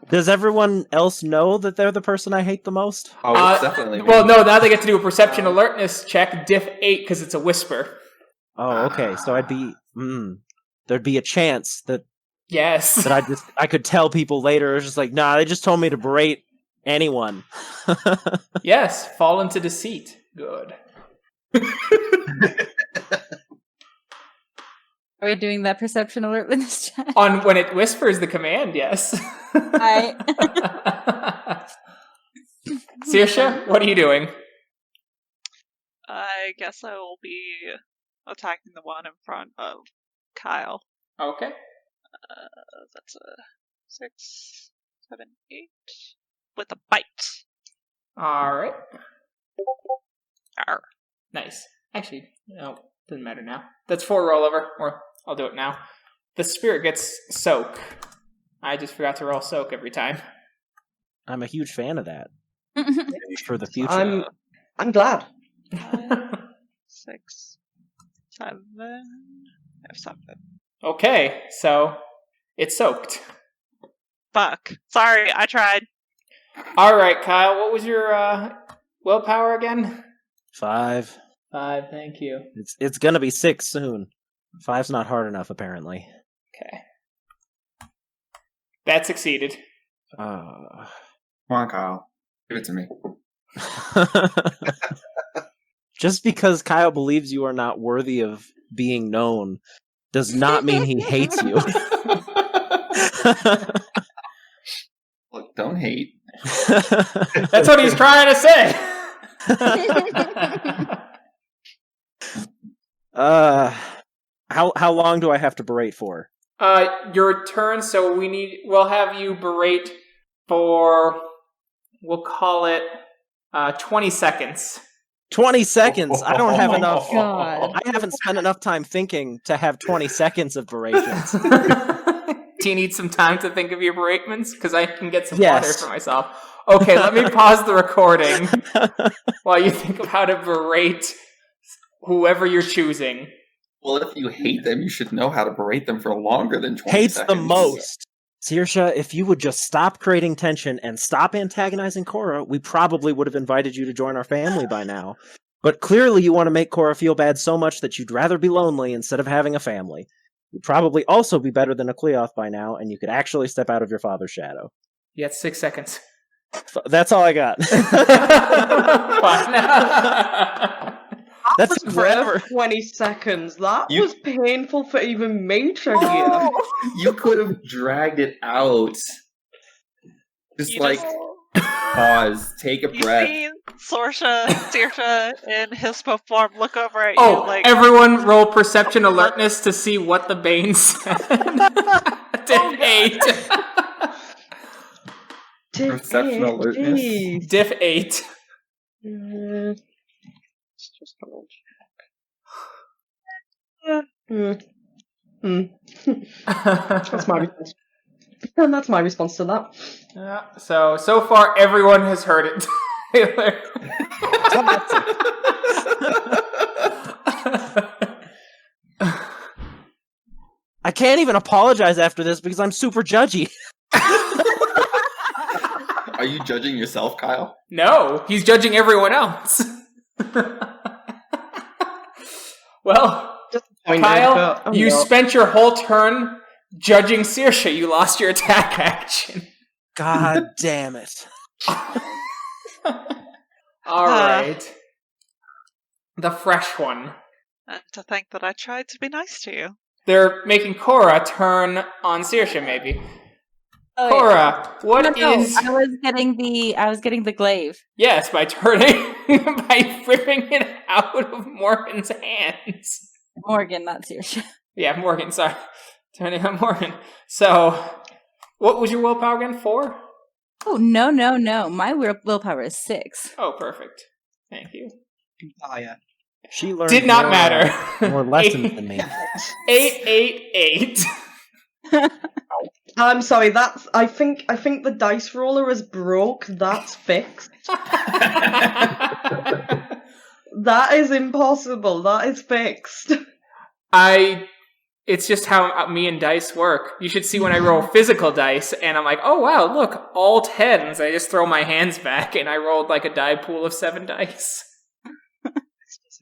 Does everyone else know that they're the person I hate the most? Oh, it's definitely. Well, no, now they get to do a perception alertness check, diff 8, because it's a whisper. Oh, okay. So I'd be... there'd be a chance that Yes. that I could tell people later. It's just like, nah, they just told me to berate anyone. Yes, fall into deceit. Good. Are we doing that perception alert with this chat? On when it whispers the command, yes. Sorcha, what are you doing? I guess I will be attacking the one in front of Kyle. Okay. That's a 6, 7, 8 with a bite. All right. Arr. Nice. Actually, no, doesn't matter now. That's 4 rollover, or I'll do it now. The spirit gets soak. I just forgot to roll soak every time. I'm a huge fan of that. For the future. I'm glad. 6, 7. I have 7. Okay, so it's soaked. Fuck. Sorry, I tried. All right, Kyle, what was your willpower again? 5. 5, thank you. It's gonna be 6 soon. 5's not hard enough, apparently. Okay. That succeeded. Come on, Kyle. Give it to me. Just because Kyle believes you are not worthy of being known does not mean he hates you. Look, don't hate. That's what he's trying to say. How long do I have to berate for? Your turn, so we'll have you berate for, we'll call it 20 seconds. 20 seconds? I don't have enough. God. I haven't spent enough time thinking to have 20 seconds of berations. Do you need some time to think of your beratements? Because I can get some Yes. water for myself. Okay, let me pause the recording while you think of how to berate whoever you're choosing. Well, if you hate them, you should know how to berate them for longer than 20 Hates seconds. the most. Sorcha, if you would just stop creating tension and stop antagonizing Cora, we probably would have invited you to join our family by now. But clearly you want to make Cora feel bad so much that you'd rather be lonely instead of having a family. You'd probably also be better than a Cleoth by now, and you could actually step out of your father's shadow. You got 6 seconds. That's all I got. That's was forever. 20 seconds. That was painful for even me to hear. You could have dragged it out. Just pause, take a breath. You see Sorcha in Hispo form look over at you like... everyone roll perception alertness to see what the Bane said. Diff 8. Perception alertness. Diff 8. Just That's my response. And that's my response to that. Yeah, so far everyone has heard it. Taylor. I can't even apologize after this because I'm super judgy. Are you judging yourself, Kyle? No, he's judging everyone else. Well, Kyle, you spent your whole turn judging Sorcha. You lost your attack action. God damn it. All right. The fresh one. And to think that I tried to be nice to you. They're making Cora turn on Sorcha, maybe. Oh, Cora, what is? I was getting the glaive. Yes, by turning, by ripping it out of Morgan's hands. Morgan, not Sorcha. Yeah, Morgan, sorry. Turning on Morgan. So, what was your willpower again? 4? Oh, no. My willpower is 6. Oh, perfect. Thank you. She learned Did not more, matter. more lessons than me. 888. I'm sorry. I think the dice roller is broke. That's fixed. That is impossible. That is fixed. It's just how me and dice work. You should see when I roll physical dice, and I'm like, oh wow, look, all 10s. I just throw my hands back, and I rolled like a die pool of 7 dice.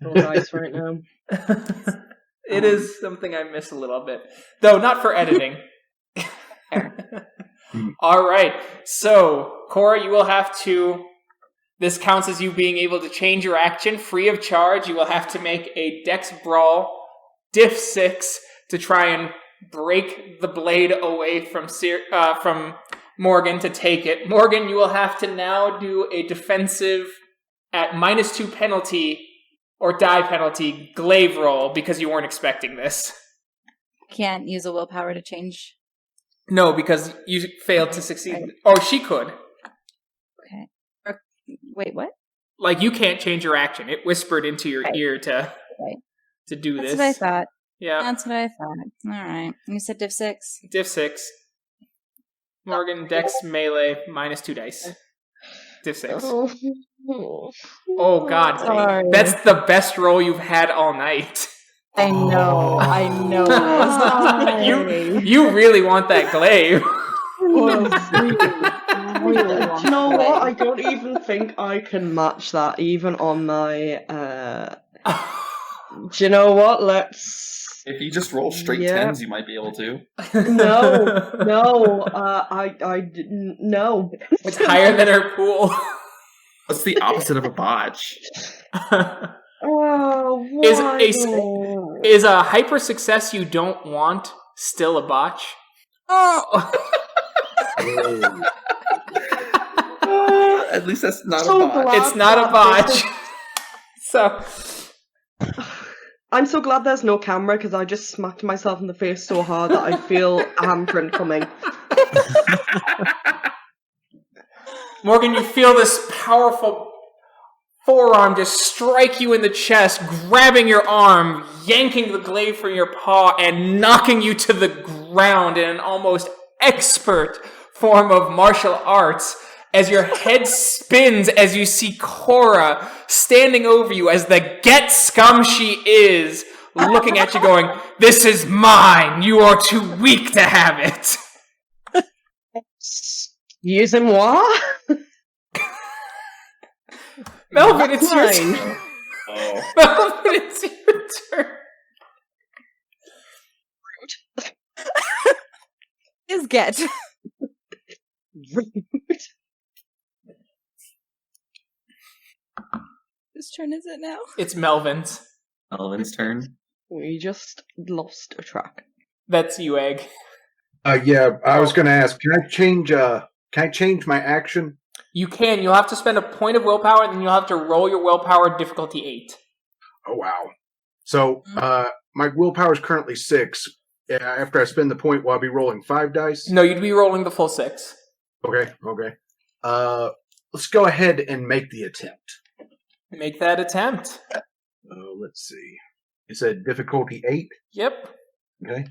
No dice right now. It is something I miss a little bit. Though, not for editing. Alright, so, Cora, you will have to... This counts as you being able to change your action free of charge. You will have to make a Dex Brawl, Diff 6, to try and break the blade away from Morgan to take it. Morgan, you will have to now do a defensive at -2 penalty or die penalty glaive roll because you weren't expecting this. Can't use a willpower to change. No, because you failed to succeed. Right. Or she could. Okay. Wait, what? Like, you can't change your action. It whispered into your ear to do this. That's what I thought. Yeah. That's what I thought. All right. You said Div 6. Div 6. Morgan, Dex, melee, -2 dice. Div 6. Oh, God. Sorry. That's the best roll you've had all night. I know. You really want that glaive. Really do you know what? I don't even think I can match that even on my... Do you know what? If you just roll straight 10s, you might be able to. No. No. It's higher than her pool. What's the opposite of a botch? Oh, is a hyper success you don't want still a botch? Oh. At least that's not a botch. It's not a botch. So... I'm so glad there's no camera because I just smacked myself in the face so hard that I feel a handprint coming. Morgan, you feel this powerful forearm just strike you in the chest, grabbing your arm, yanking the glaive from your paw, and knocking you to the ground in an almost expert form of martial arts. As your head spins as you see Cora standing over you as the get scum she is, looking at you going, "This is mine! You are too weak to have it!" Using what? Melvin, it's your turn. Oh. Melvin, it's your turn. Is get. Rude. Whose turn is it now? It's Melvin's. Melvin's turn. We just lost a track. That's you, Egg. Yeah, I was going to ask. Can I change my action? You can. You'll have to spend a point of willpower, and then you'll have to roll your willpower difficulty 8. Oh wow! So my willpower is currently 6. After I spend the point, will I be rolling 5 dice? No, you'd be rolling the full 6. Okay. Let's go ahead and make the attempt. Make that attempt. Let's see. You said difficulty 8? Yep. Okay.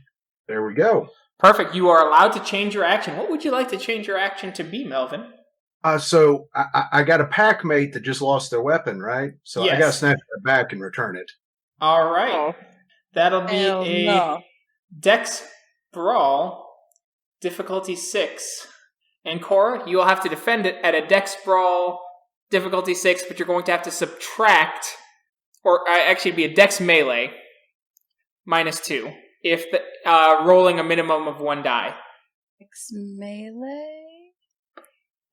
There we go. Perfect. You are allowed to change your action. What would you like to change your action to be, Melvin? So I got a pack mate that just lost their weapon, right? So yes. I got to snatch it back and return it. All right. That'll be Dex Brawl, difficulty 6. And Cora, you will have to defend it at a Dex Brawl, difficulty 6, but you're going to have to subtract, or actually be a Dex Melee, -2, if rolling a minimum of 1 die. Dex Melee?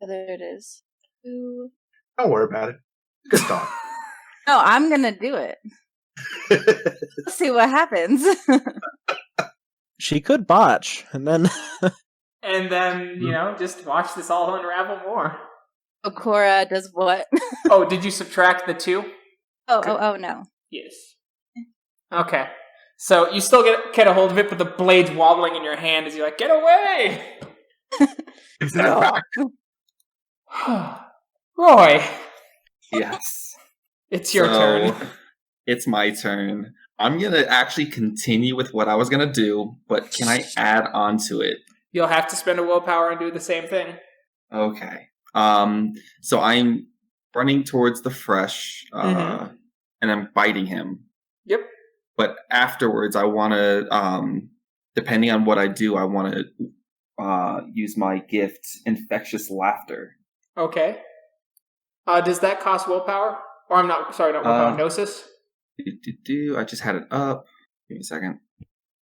Oh, there it is. 2. Don't worry about it. Good start. No, I'm gonna do it. Let's see what happens. She could botch, and then And then, just watch this all unravel more. Cora does what? Oh, did you subtract the 2? Oh, no. Yes. Okay. So you still get a hold of it, but the blade's wobbling in your hand as you're like, get away! Roy, Yes. it's your turn. It's my turn. I'm going to actually continue with what I was going to do, but can I add on to it? You'll have to spend a willpower and do the same thing. Okay. So I'm running towards the fresh, and I'm biting him. Yep. But afterwards, I want to, depending on what I do, I want to use my gift, Infectious Laughter. Okay. Does that cost willpower? Or not willpower, Gnosis? I just had it up. Give me a second.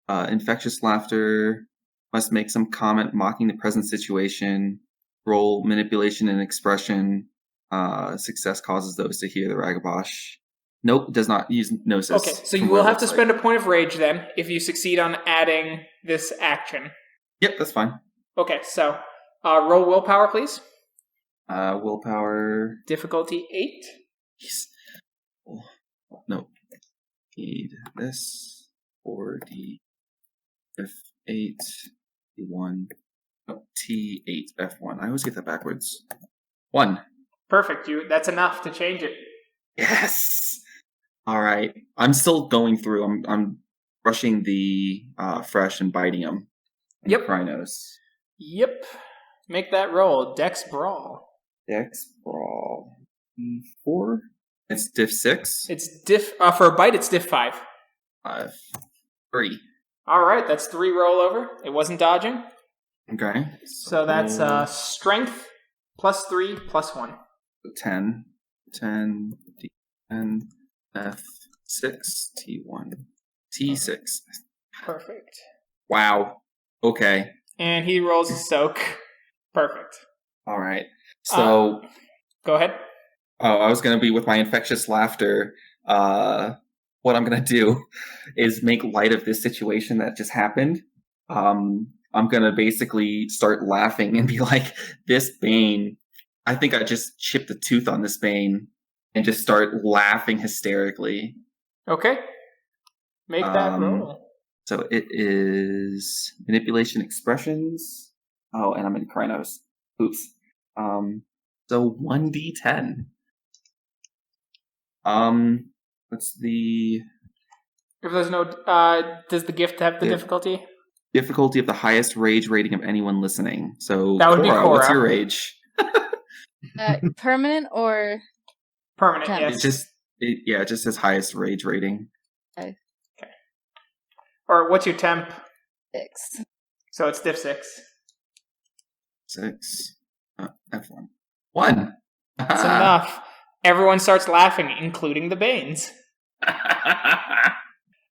Infectious Laughter must make some comment mocking the present situation. Roll manipulation and expression. Success causes those to hear the Ragabosh. Nope, does not use Gnosis. Okay, so you will have to spend a point of rage then, if you succeed on adding this action. Yep, that's fine. Okay, so roll willpower, please. Willpower. Difficulty 8. Yes. No. Need this. 4D. F8. D1. Oh, T8. F1. I always get that backwards. 1. Perfect. That's enough to change it. Yes! Alright. I'm still going through. I'm brushing the fresh and biting them. Yep. Rhinos. Yep. Make that roll. Dex Brawl. Dex Brawl. 4. It's diff 6. It's diff for a bite. It's diff 5. 5. 3. All right, that's 3 rollover. It wasn't dodging. Okay. So that's strength plus 3 plus 1. 10. 10. D10. F6. T1. T6. Perfect. Wow. Okay. And he rolls a soak. Perfect. All right. So. Go ahead. Oh, I was going to be with my Infectious Laughter. What I'm going to do is make light of this situation that just happened. I'm going to basically start laughing and be like, this Bane, I think I just chipped a tooth on this Bane, and just start laughing hysterically. Okay. Make that roll. So it is manipulation expressions. Oh, and I'm in Krynos. Oops. So 1d10. What's the... If there's no... does the gift have the difficulty? Difficulty of the highest rage rating of anyone listening. So that would be Cora. What's your rage? Permanent or... Permanent, yes. It just says highest rage rating. Okay. Or what's your temp? 6. So it's diff 6. 6. F1. 1. That's enough. Everyone starts laughing, including the Banes.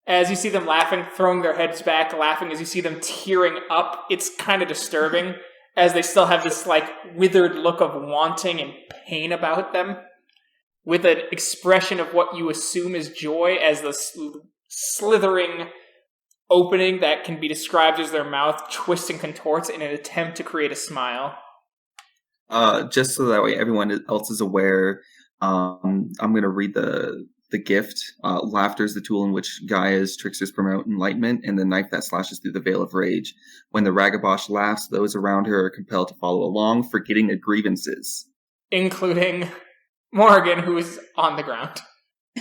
As you see them laughing, throwing their heads back, laughing, as you see them tearing up, it's kind of disturbing, as they still have this, withered look of wanting and pain about them, with an expression of what you assume is joy as the slithering opening that can be described as their mouth twists and contorts in an attempt to create a smile. Just so that way everyone else is aware, I'm going to read the gift. Laughter is the tool in which Gaia's tricksters promote enlightenment, and the knife that slashes through the veil of rage. When the Ragabosh laughs, those around her are compelled to follow along, forgetting their grievances. Including Morgan, who is on the ground.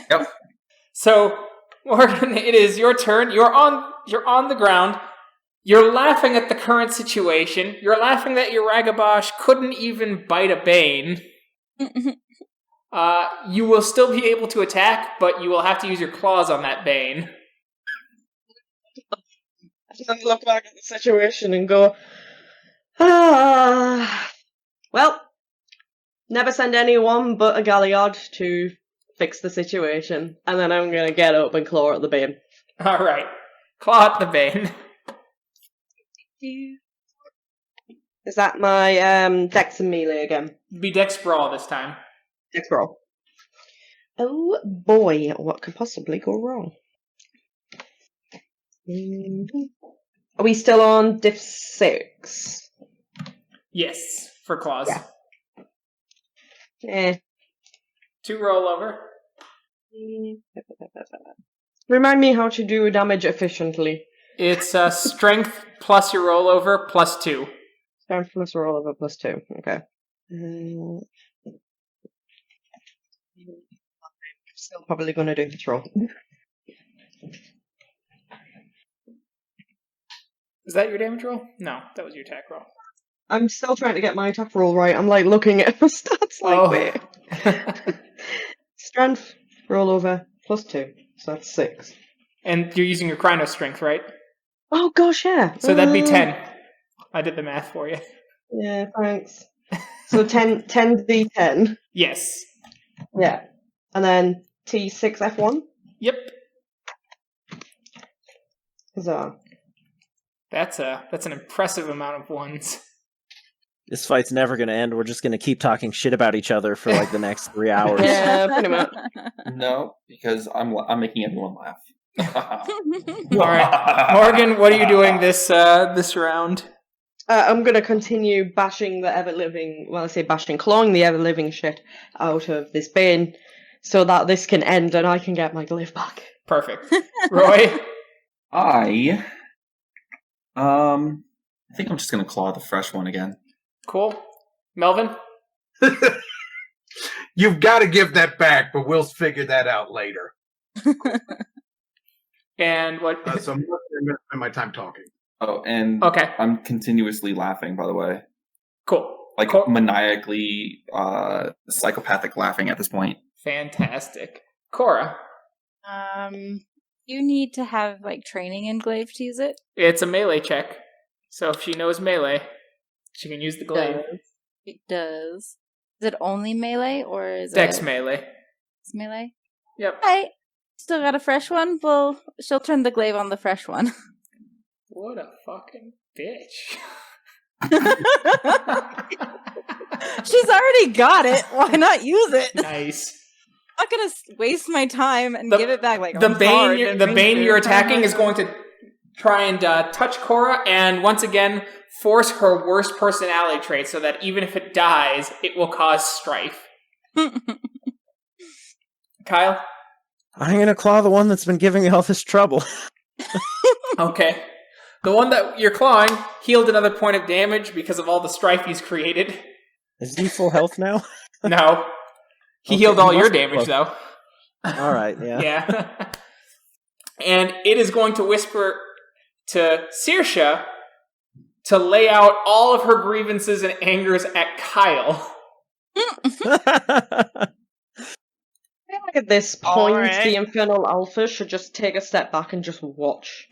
Yep. So, Morgan, it is your turn. You're on the ground. You're laughing at the current situation. You're laughing that your Ragabosh couldn't even bite a Bane. You will still be able to attack, but you will have to use your claws on that Bane. I look back at the situation and go, well, never send anyone but a Galliard to fix the situation. And then I'm going to get up and claw at the Bane. Alright. Claw at the Bane. Is that my Dex and melee again? Be Dex Brawl this time. Dex Brawl. Oh boy, what could possibly go wrong? Are we still on diff 6? Yes, for claws. Yeah. Eh. 2 rollover. Remind me how to do damage efficiently. It's strength plus your rollover plus 2. Strength plus rollover plus 2. Okay. Still probably going to do this roll. Is that your damage roll? No, that was your attack roll. I'm still trying to get my attack roll right. I'm like looking at my stats like, wait. Strength, rollover, plus 2. So that's 6. And you're using your Chrono Strength, right? Oh gosh, yeah. So that'd be 10. I did the math for you. Yeah, thanks. So 10 D10. Yes. Yeah. And then T6F1. Yep. Huzzah. That's an impressive amount of ones. This fight's never going to end. We're just going to keep talking shit about each other for like the next 3 hours. Yeah, pretty much. No, because I'm making everyone laugh. All right, Morgan, what are you doing this round? I'm going to continue bashing the ever-living, well, I say bashing, clawing the ever-living shit out of this bane so that this can end and I can get my glaive back. Perfect. Roy? I think I'm just going to claw the fresh one again. Cool. Melvin? You've got to give that back, but we'll figure that out later. And what? So I'm going to spend my time talking. Oh, and Okay. I'm continuously laughing, by the way. Cool. Like Cool. maniacally psychopathic laughing at this point. Fantastic. Cora? You need to have like training in glaive to use it. It's a melee check. So if she knows melee, she can use the glaive. It does. Is it only melee or is Dex it melee. It's melee? Yep. Alright. Still got a fresh one? Well, she'll turn the glaive on the fresh one. What a fucking bitch. She's already got it. Why not use it? Nice. I'm not gonna waste my time and The- give it back. Like The I'm sorry, bane, didn't the mean bane to. you're attacking is going to try and touch Cora, and once again force her worst personality trait, so that even if it dies, it will cause strife. Kyle. I'm going to claw the one that's been giving me all this trouble. Okay. The one that you're clawing healed another point of damage because of all the strife he's created. Is he full health now? No. He Okay, healed all he your must be damage, close. though. All right, yeah. Yeah. And it is going to whisper to Sorcha to lay out all of her grievances and angers at Kyle. I feel like at this point, Alright. the Infernal Alpha should just take a step back and just watch.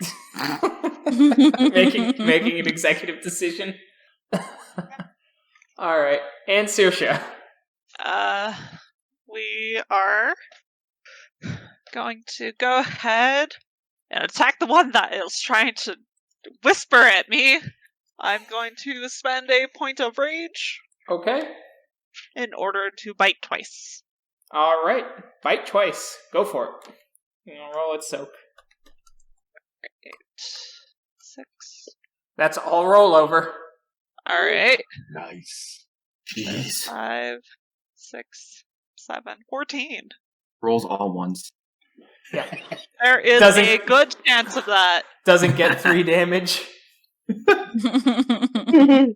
making an executive decision. All right. And Sorcha. We are going to go ahead and attack the one that is trying to whisper at me. I'm going to spend a point of rage Okay. in order to bite twice. All right. Bite twice. Go for it. Roll it soak. 8, 6. That's all rollover. Alright. Nice. Jeez. 5, 6, 7, 14. Rolls all ones. Yeah. There is Doesn't- a good chance of that. Doesn't get 3 damage. You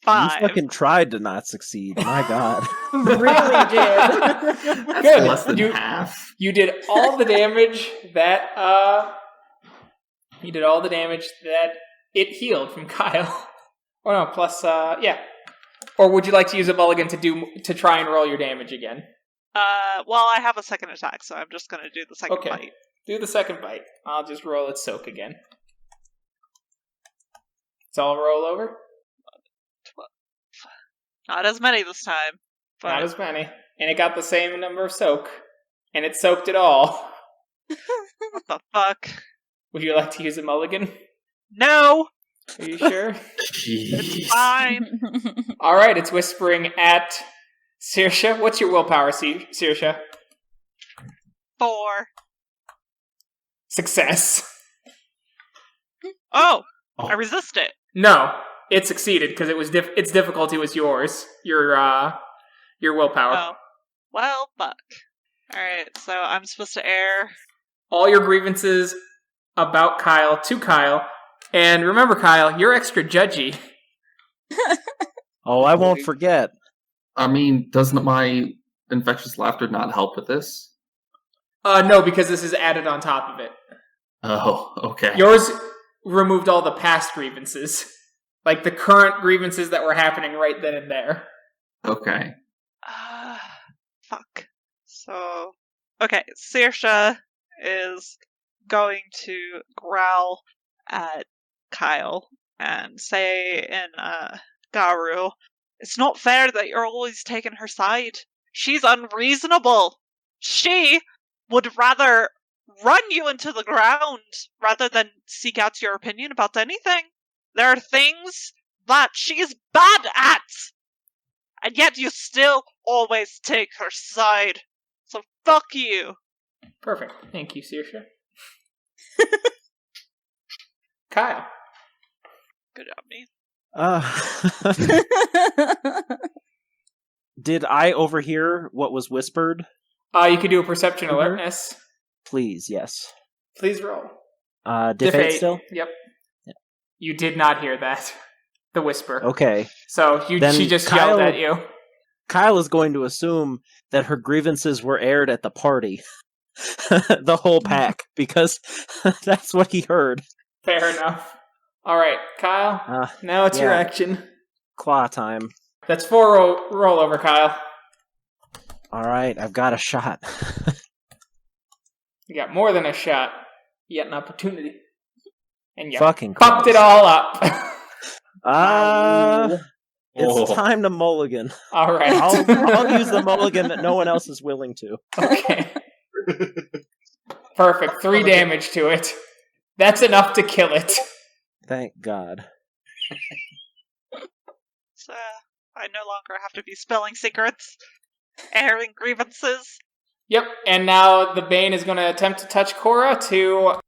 5. fucking tried to not succeed. My God. Really did. That's Good. less than You- half. You did all the damage that it healed from Kyle. Or no, plus yeah. Or would you like to use a mulligan to try and roll your damage again? Well, I have a second attack, so I'm just gonna do the second Okay. bite. Do the second bite. I'll just roll its soak again. It's all rollover. Not as many this time, but Not as many. And it got the same number of soak. And it soaked it all. what the fuck? Would you like to use a mulligan? No! Are you sure? Jeez. Fine. Alright, it's whispering at Sorcha. What's your willpower, Sorcha? 4. Success. Oh, Oh. I resist it. No, it succeeded because it was its difficulty was yours. Your willpower. Oh. Well, fuck. Alright, so I'm supposed to air. All your grievances about Kyle to Kyle. And remember, Kyle, you're extra judgy. Oh, I won't forget. I mean, doesn't my infectious laughter not help with this? No, because this is added on top of it. Oh, okay. Yours removed all the past grievances. Like the current grievances that were happening right then and there. Okay. Fuck. So, okay, Sorcha is going to growl at Kyle and say in Garu, "It's not fair that you're always taking her side. She's unreasonable. She would rather run you into the ground rather than seek out your opinion about anything. There are things that she's bad at, and yet you still always take her side. So fuck you." Perfect. Thank you, Sorcha. Kyle. Good job, me. Did I overhear what was whispered? You could do a perception Mhm. alertness. Please, yes. Please roll. Diff 8 still? Yep. You did not hear that. The whisper. Okay. So Then she just Kyle- yelled at you. Kyle is going to assume that her grievances were aired at the party. The whole pack, because that's what he heard. Fair enough. Alright, Kyle. Now it's your yeah. action. Claw time. That's 4 roll over, Kyle. Alright, I've got a shot. You got more than a shot. You got an opportunity. And you Fucking fucked close. it all up. It's time to mulligan. Alright. I'll use the mulligan that no one else is willing to. Okay. Perfect. 3 damage to it. That's enough to kill it. Thank God. So I no longer have to be spelling secrets, airing grievances. Yep, and now the Bane is going to attempt to touch Cora to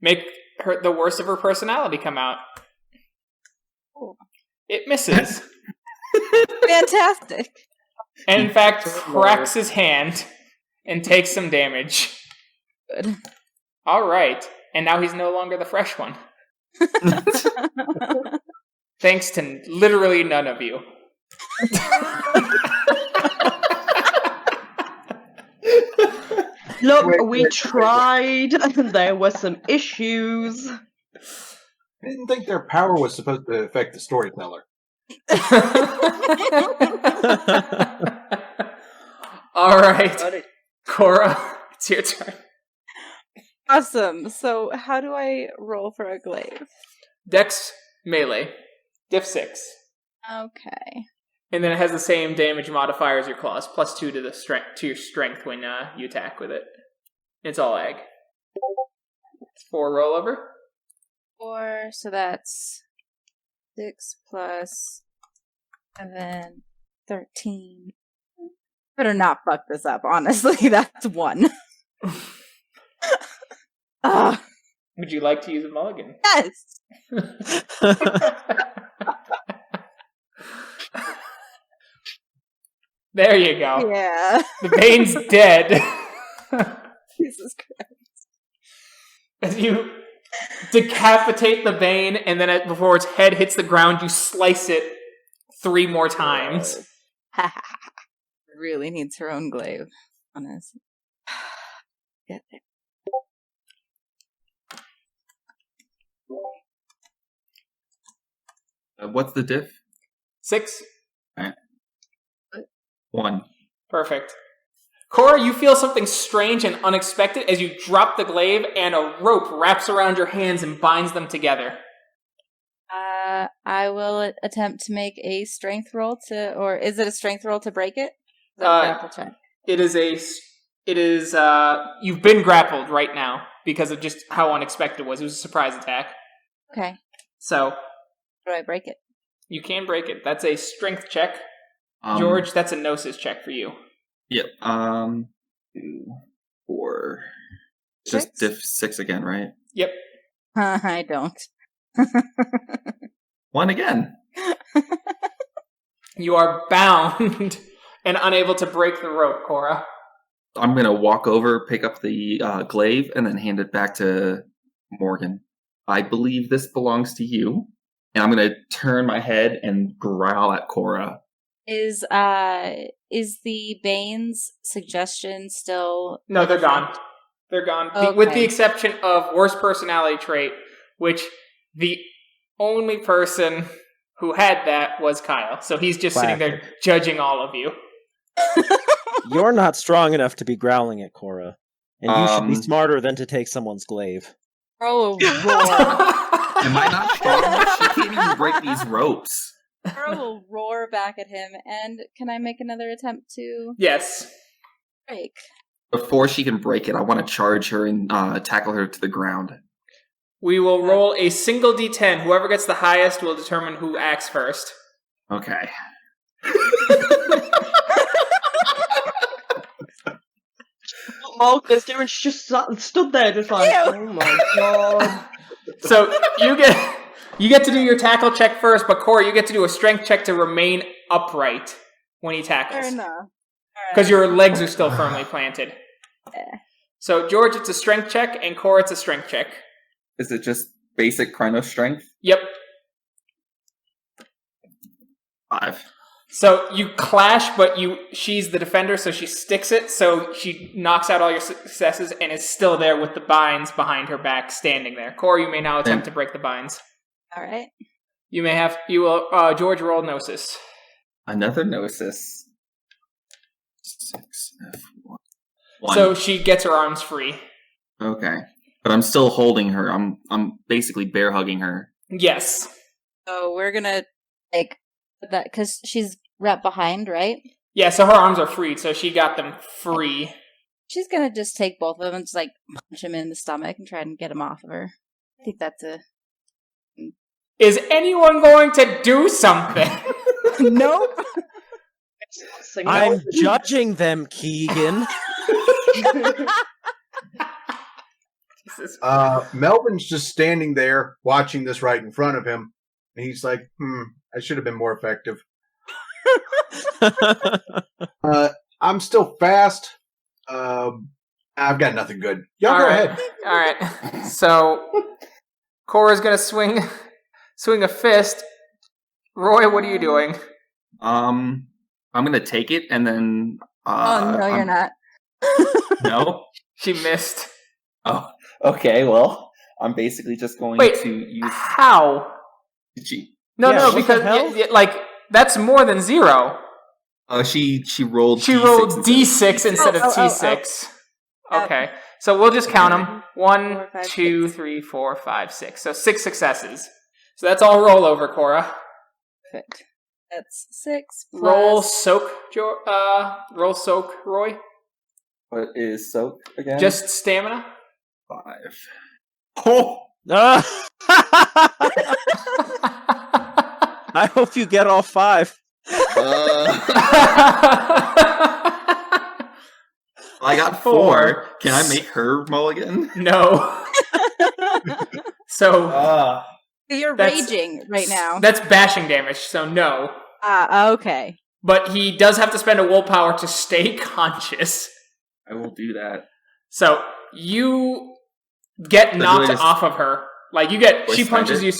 make her the worst of her personality come out. It misses. Fantastic. And in fact, cracks his hand and takes some damage. Good. Alright, and now he's no longer the fresh one. Thanks to literally none of you. Look, we tried. There were some issues. I didn't think their power was supposed to affect the storyteller. Alright, Cora, it's your turn. Awesome. So how do I roll for a glaive? Dex melee, diff 6. Okay. And then it has the same damage modifier as your claws, +2 to the strength to your strength when you attack with it. It's all ag. It's 4 rollover. 4, so that's 6 plus 7, 13. Better not fuck this up, honestly. That's 1. Would you like to use a mulligan? Yes! There you go. Yeah. The Bane's dead. Jesus Christ. As you decapitate the Bane, and then before its head hits the ground, you slice it 3 more times. Really needs her own glaive, honestly. Get there. What's the diff? 6. 1. Perfect. Cora, you feel something strange and unexpected as you drop the glaive and a rope wraps around your hands and binds them together. I will attempt to make a strength roll or is it a strength roll to break it? Is that a grapple check? It is, you've been grappled right now because of just how unexpected it was. It was a surprise attack. Okay. So. How do I break it? You can break it. That's a strength check. George, that's a gnosis check for you. Yep. 4. Just diff 6 again, right? Yep. I don't. 1 again. You are bound and unable to break the rope, Cora. I'm going to walk over, pick up the glaive, and then hand it back to Morgan. I believe this belongs to you. And I'm going to turn my head and growl at Cora. Is the Bane's suggestion still... No, they're gone. They're gone. Okay. With the exception of worst personality trait, which the only person who had that was Kyle. So he's just sitting there judging all of you. You're not strong enough to be growling at Cora. And you should be smarter than to take someone's glaive. Oh, roar. Am I not strong? She can't even break these ropes. Cora will roar back at him, and can I make another attempt to Yes. break? Before she can break it, I want to charge her and tackle her to the ground. We will roll a single d10. Whoever gets the highest will determine who acts first. Okay. Marcus, Darren's just stood there, just like, oh my god. So you get to do your tackle check first, but Cora, you get to do a strength check to remain upright when he tackles. Fair enough. Because your legs are still firmly planted. Yeah. So George, it's a strength check, and Cora, it's a strength check. Is it just basic Chrono strength? Yep. 5. So you clash, but she's the defender, so she sticks it, so she knocks out all your successes and is still there with the binds behind her back, standing there. Cora, you may now attempt to break the binds. All right. George, roll Gnosis. Another Gnosis. 6 F1. 1. So she gets her arms free. Okay. But I'm still holding her. I'm basically bear hugging her. Yes. So we're gonna put that because she's right behind, right? Yeah, so her arms are freed, so she got them free. She's gonna just take both of them and just punch him in the stomach and try and get him off of her. I think that's a... Is anyone going to do something? Nope. I'm judging them, Keegan. Melvin's just standing there watching this right in front of him, and he's like, I should have been more effective. I'm still fast. I've got nothing good. Y'all go ahead. All right. So Cora's gonna swing a fist. Roy, what are you doing? I'm gonna take it and then. Oh no, you're not. No, she missed. Oh, okay. Well, I'm basically just going to use. How? No, because that's more than 0. She rolled. She rolled D6 instead of T6. Okay, so we'll just count them. 1, 2, 3, 4, 5, 6. So 6 successes. So that's all rollover, Cora. Perfect. That's 6. Plus... Roll soak, Roy. What is soak again? Just stamina. 5. Oh! I hope you get all 5. I got 4. Can I make her mulligan? No. So you're raging right now. That's bashing damage, so no. Okay. But he does have to spend a willpower to stay conscious. I will do that. So you get knocked off of her. She punches you.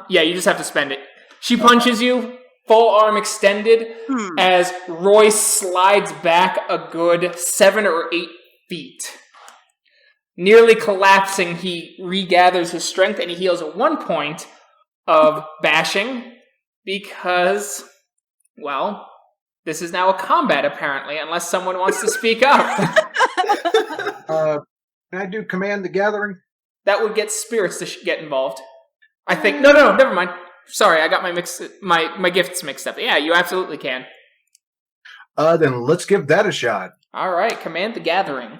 Yeah, you just have to spend it. She punches you, full arm extended, as Roy slides back a good 7 or 8 feet. Nearly collapsing, he regathers his strength and he heals 1 point of bashing because, well, this is now a combat apparently, unless someone wants to speak up. Can I do Command the Gathering? That would get spirits to get involved. I think. No, never mind. Sorry, I got my gifts mixed up. Yeah, you absolutely can. Then let's give that a shot. All right, Command the Gathering.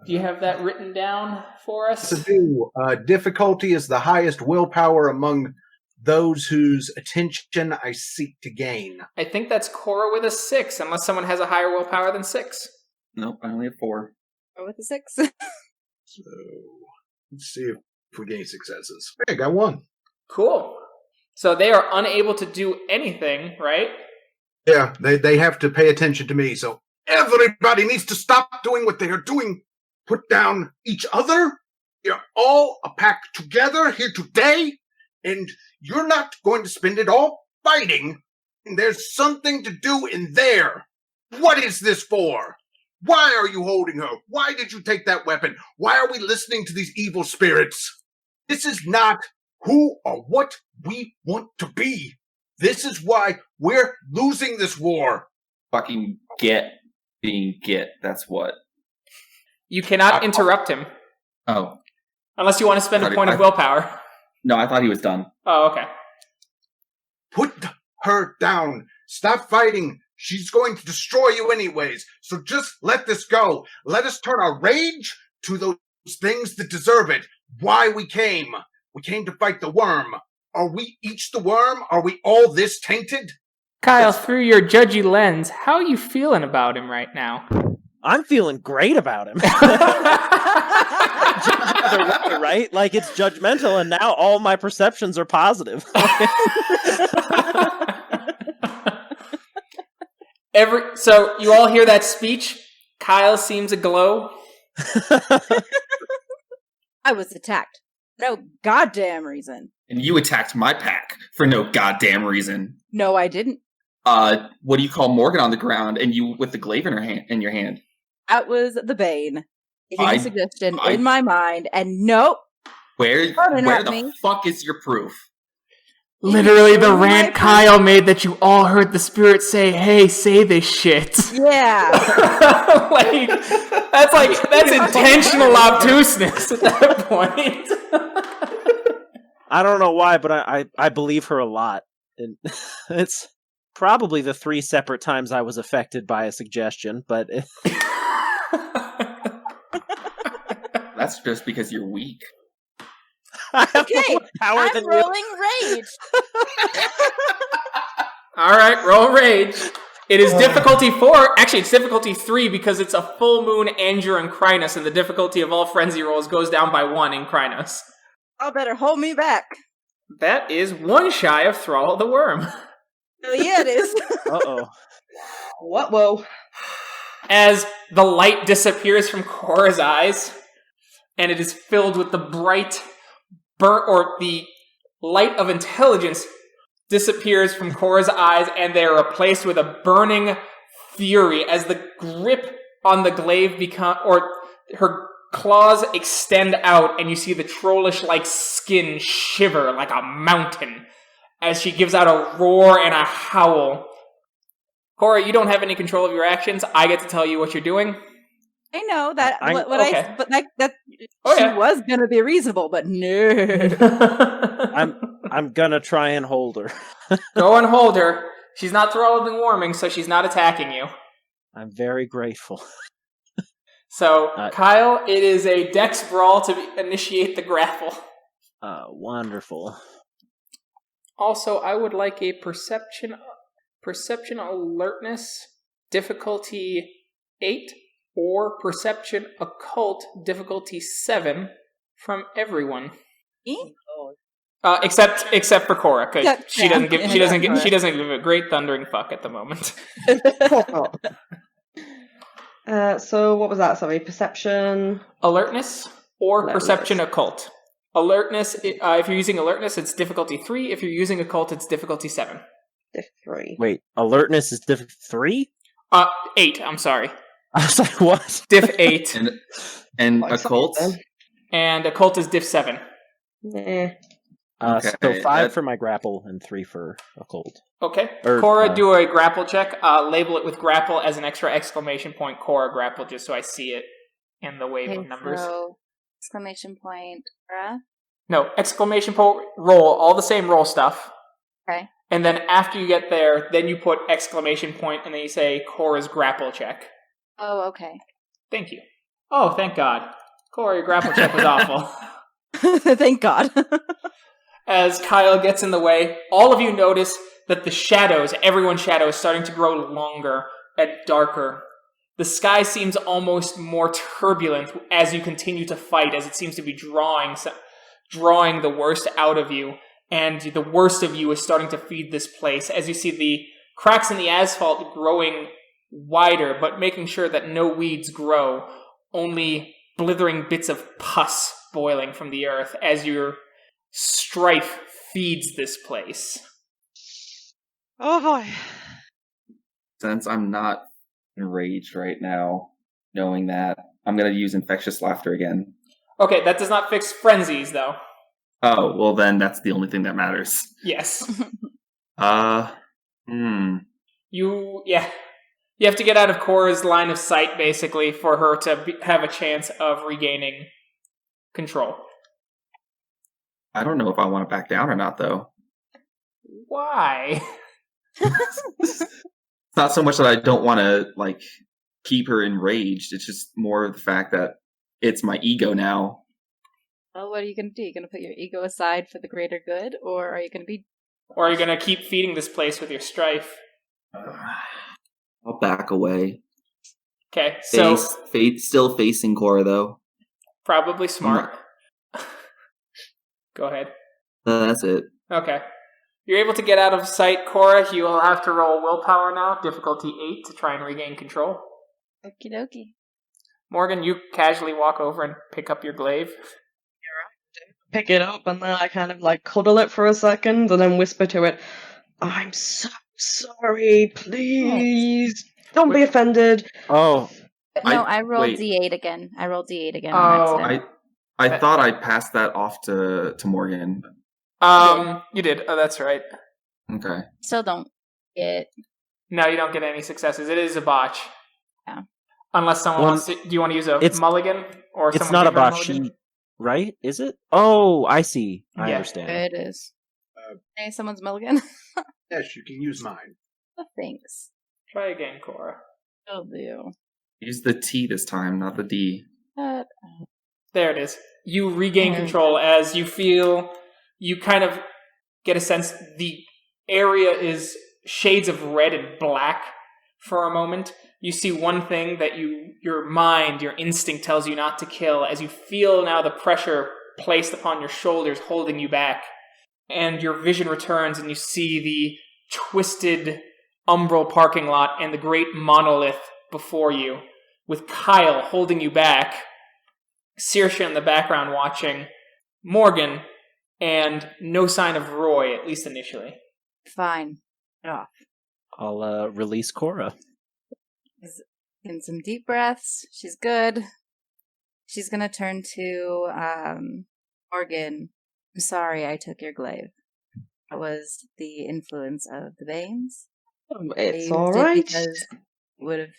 Do you have that written down for us? To do. Difficulty is the highest willpower among those whose attention I seek to gain. I think that's Cora with a 6, unless someone has a higher willpower than 6. Nope, I only have 4. With a 6. So let's see if we gain successes. Hey, got one. Cool. So they are unable to do anything, right? Yeah, they have to pay attention to me, so everybody needs to stop doing what they are doing. Put down each other. You're all a pack together here today, and you're not going to spend it all fighting. And there's something to do in there. What is this for? Why are you holding her? Why did you take that weapon? Why are we listening to these evil spirits? This is not who or what we want to be. This is why we're losing this war. Fucking get. That's what. You cannot interrupt him. Oh. Unless you want to spend a point of willpower. No, I thought he was done. Oh, okay. Put her down. Stop fighting. She's going to destroy you anyways. So just let this go. Let us turn our rage to those things that deserve it. Why we came. We came to fight the worm. Are we each the worm? Are we all this tainted? Kyle, through your judgy lens, how are you feeling about him right now? I'm feeling great about him. Other way, right? Like, it's judgmental, and now all my perceptions are positive. So you all hear that speech? Kyle seems aglow. I was attacked. No goddamn reason. And you attacked my pack for no goddamn reason. No, I didn't. What do you call Morgan on the ground and you with the glaive in your hand? That was the Bane. A suggestion in my mind, and nope. Where the me. fuck is your proof? Literally the rant Kyle made that you all heard the spirit say, hey, say this shit. Yeah. That's intentional obtuseness at that point. I don't know why, but I believe her a lot. And it's probably the 3 separate times I was affected by a suggestion, but... That's just because you're weak. Okay, I'm rolling rage. Alright, roll rage. It is difficulty 4. Actually, it's difficulty 3 because it's a full moon, Anger, and Krynos, and the difficulty of all frenzy rolls goes down by 1 in Krynos. I'll better hold me back. That is 1 shy of Thrall the Worm. Oh, yeah, it is. Uh-oh. What? Whoa. As the light disappears from Cora's eyes, and it is filled with the bright the light of intelligence disappears from Cora's eyes, and they are replaced with a burning fury as the grip on the glaive her claws extend out, and you see the trollish-like skin shiver like a mountain as she gives out a roar and a howl. Cora, you don't have any control of your actions. I get to tell you what you're doing. I know that. She was gonna be reasonable, but no. I'm gonna try and hold her. Go and hold her. She's not thralled and warming, so she's not attacking you. I'm very grateful. So, Kyle, it is a dex brawl to initiate the grapple. Wonderful. Also, I would like a perception alertness difficulty 8 or perception occult difficulty 7 from everyone. Except for Cora, because she doesn't give a great thundering fuck at the moment. So what was that? Sorry, perception, alertness or perception occult. Alertness. If you're using alertness, it's difficulty 3. If you're using occult, it's difficulty 7. diff 3. Wait, alertness is diff 3? 8. I'm sorry. I was like, what? Diff 8. And occult? And occult is diff 7. Yeah. So 5 for my grapple and 3 for occult. Okay. Cora, do a grapple check. Label it with grapple as an extra exclamation point. Cora grapple, just so I see it in the wave of numbers. So, exclamation point, Cora? No, exclamation point, roll. All the same roll stuff. Okay. And then after you get there, then you put exclamation point, and then you say Cora's grapple check. Oh, okay. Thank you. Oh, thank God. Cora, your grapple check was awful. Thank God. As Kyle gets in the way, all of you notice that the shadows, everyone's shadow, is starting to grow longer and darker. The sky seems almost more turbulent as you continue to fight, as it seems to be drawing the worst out of you. And the worst of you is starting to feed this place, as you see the cracks in the asphalt growing wider, but making sure that no weeds grow, only blithering bits of pus boiling from the earth as your strife feeds this place. Oh boy. Since I'm not enraged right now, knowing that, I'm going to use infectious laughter again. Okay, that does not fix frenzies, though. Oh, well then that's the only thing that matters. Yes. You have to get out of Cora's line of sight, basically, for her to have a chance of regaining control. I don't know if I want to back down or not, though. Why? It's not so much that I don't want to, like, keep her enraged. It's just more the fact that it's my ego now. Well, what are you going to do? You going to put your ego aside for the greater good, or are you going to be... Or are you going to keep feeding this place with your strife? I'll back away. Okay, so... Still facing Cora, though. Probably smart. Go ahead. That's it. Okay. You're able to get out of sight, Cora. You will have to roll willpower now, difficulty 8, to try and regain control. Okie dokie. Morgan, you casually walk over and pick up your glaive. Pick it up, and then I kind of like cuddle it for a second, and then whisper to it, "I'm so sorry, please. Don't be offended." Oh, No, I rolled wait. D8 again. I rolled D8 again. Oh, I thought I passed that off to Morgan. You did. Oh, that's right. Okay. Still don't get... No, you don't get any successes. It is a botch. Yeah. Unless someone wants to... Do you want to use a mulligan? Or it's someone not a give her botch. mulligan? Right? Is it? Oh, I see. I Yeah. understand. It is. Hey, someone's mulligan? Yes, you can use mine. Oh, thanks. Try again, Cora. Will do. Use the T this time, not the D. There it is. You regain control as you feel... You kind of get a sense the area is shades of red and black for a moment. You see one thing that your mind, your instinct tells you not to kill, as you feel now the pressure placed upon your shoulders holding you back. And your vision returns and you see the twisted umbral parking lot and the great monolith before you, with Kyle holding you back, Sorcha in the background watching, Morgan, and no sign of Roy, at least initially. Fine. Get off. I'll release Cora. In some deep breaths. She's good. She's gonna turn to Morgan. I'm sorry I took your glaive. That was the influence of the Banes. It's I all used it right. Because it would have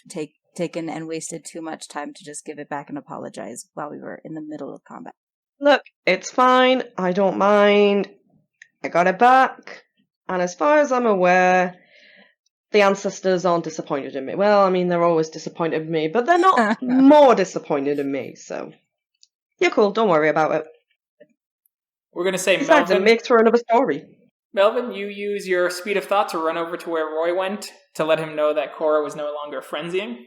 taken and wasted too much time to just give it back and apologize while we were in the middle of combat. Look, it's fine. I don't mind. I got it back. And as far as I'm aware, the ancestors aren't disappointed in me. Well, I mean, they're always disappointed in me, but they're not more disappointed in me, so... You're cool, don't worry about it. We're going to say Besides, it Melvin. makes for another story. Melvin, you use your speed of thought to run over to where Roy went to let him know that Cora was no longer frenzying.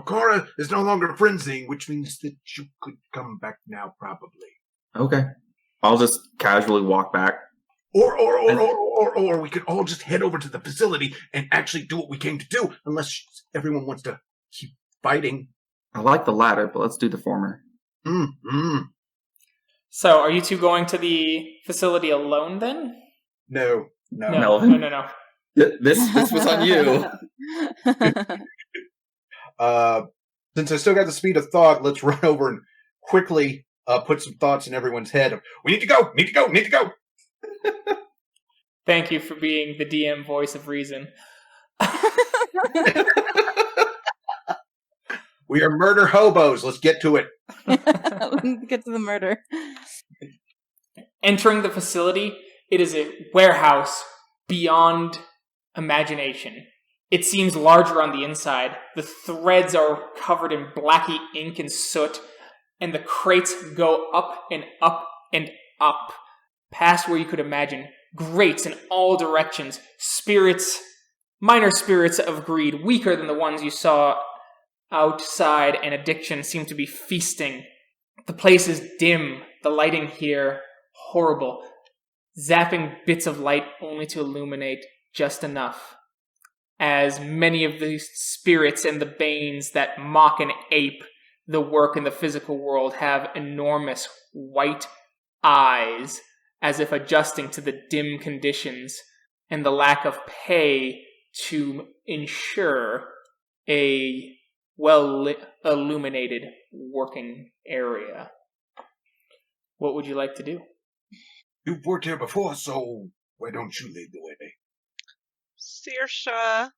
Cora is no longer frenzying, which means that you could come back now, probably. Okay. I'll just casually walk back. Or we could all just head over to the facility and actually do what we came to do, unless everyone wants to keep fighting. I like the latter, but let's do the former. So, are you two going to the facility alone then? No. Melvin. No. This was on you. Since I still got the speed of thought, let's run over and quickly put some thoughts in everyone's head of, we need to go! Thank you for being the DM voice of reason. We are murder hobos. Let's get to it. Get to the murder. Entering the facility, it is a warehouse beyond imagination. It seems larger on the inside. The threads are covered in blacky ink and soot, and the crates go up and up and up, past where you could imagine grates in all directions, spirits, minor spirits of greed, weaker than the ones you saw outside and addiction seem to be feasting. The place is dim, the lighting here horrible, zapping bits of light only to illuminate just enough. As many of the spirits and the banes that mock and ape the work in the physical world have enormous white eyes, as if adjusting to the dim conditions and the lack of pay to ensure a well-illuminated working area. What would you like to do? You've worked here before, so why don't you lead the way? Sorcha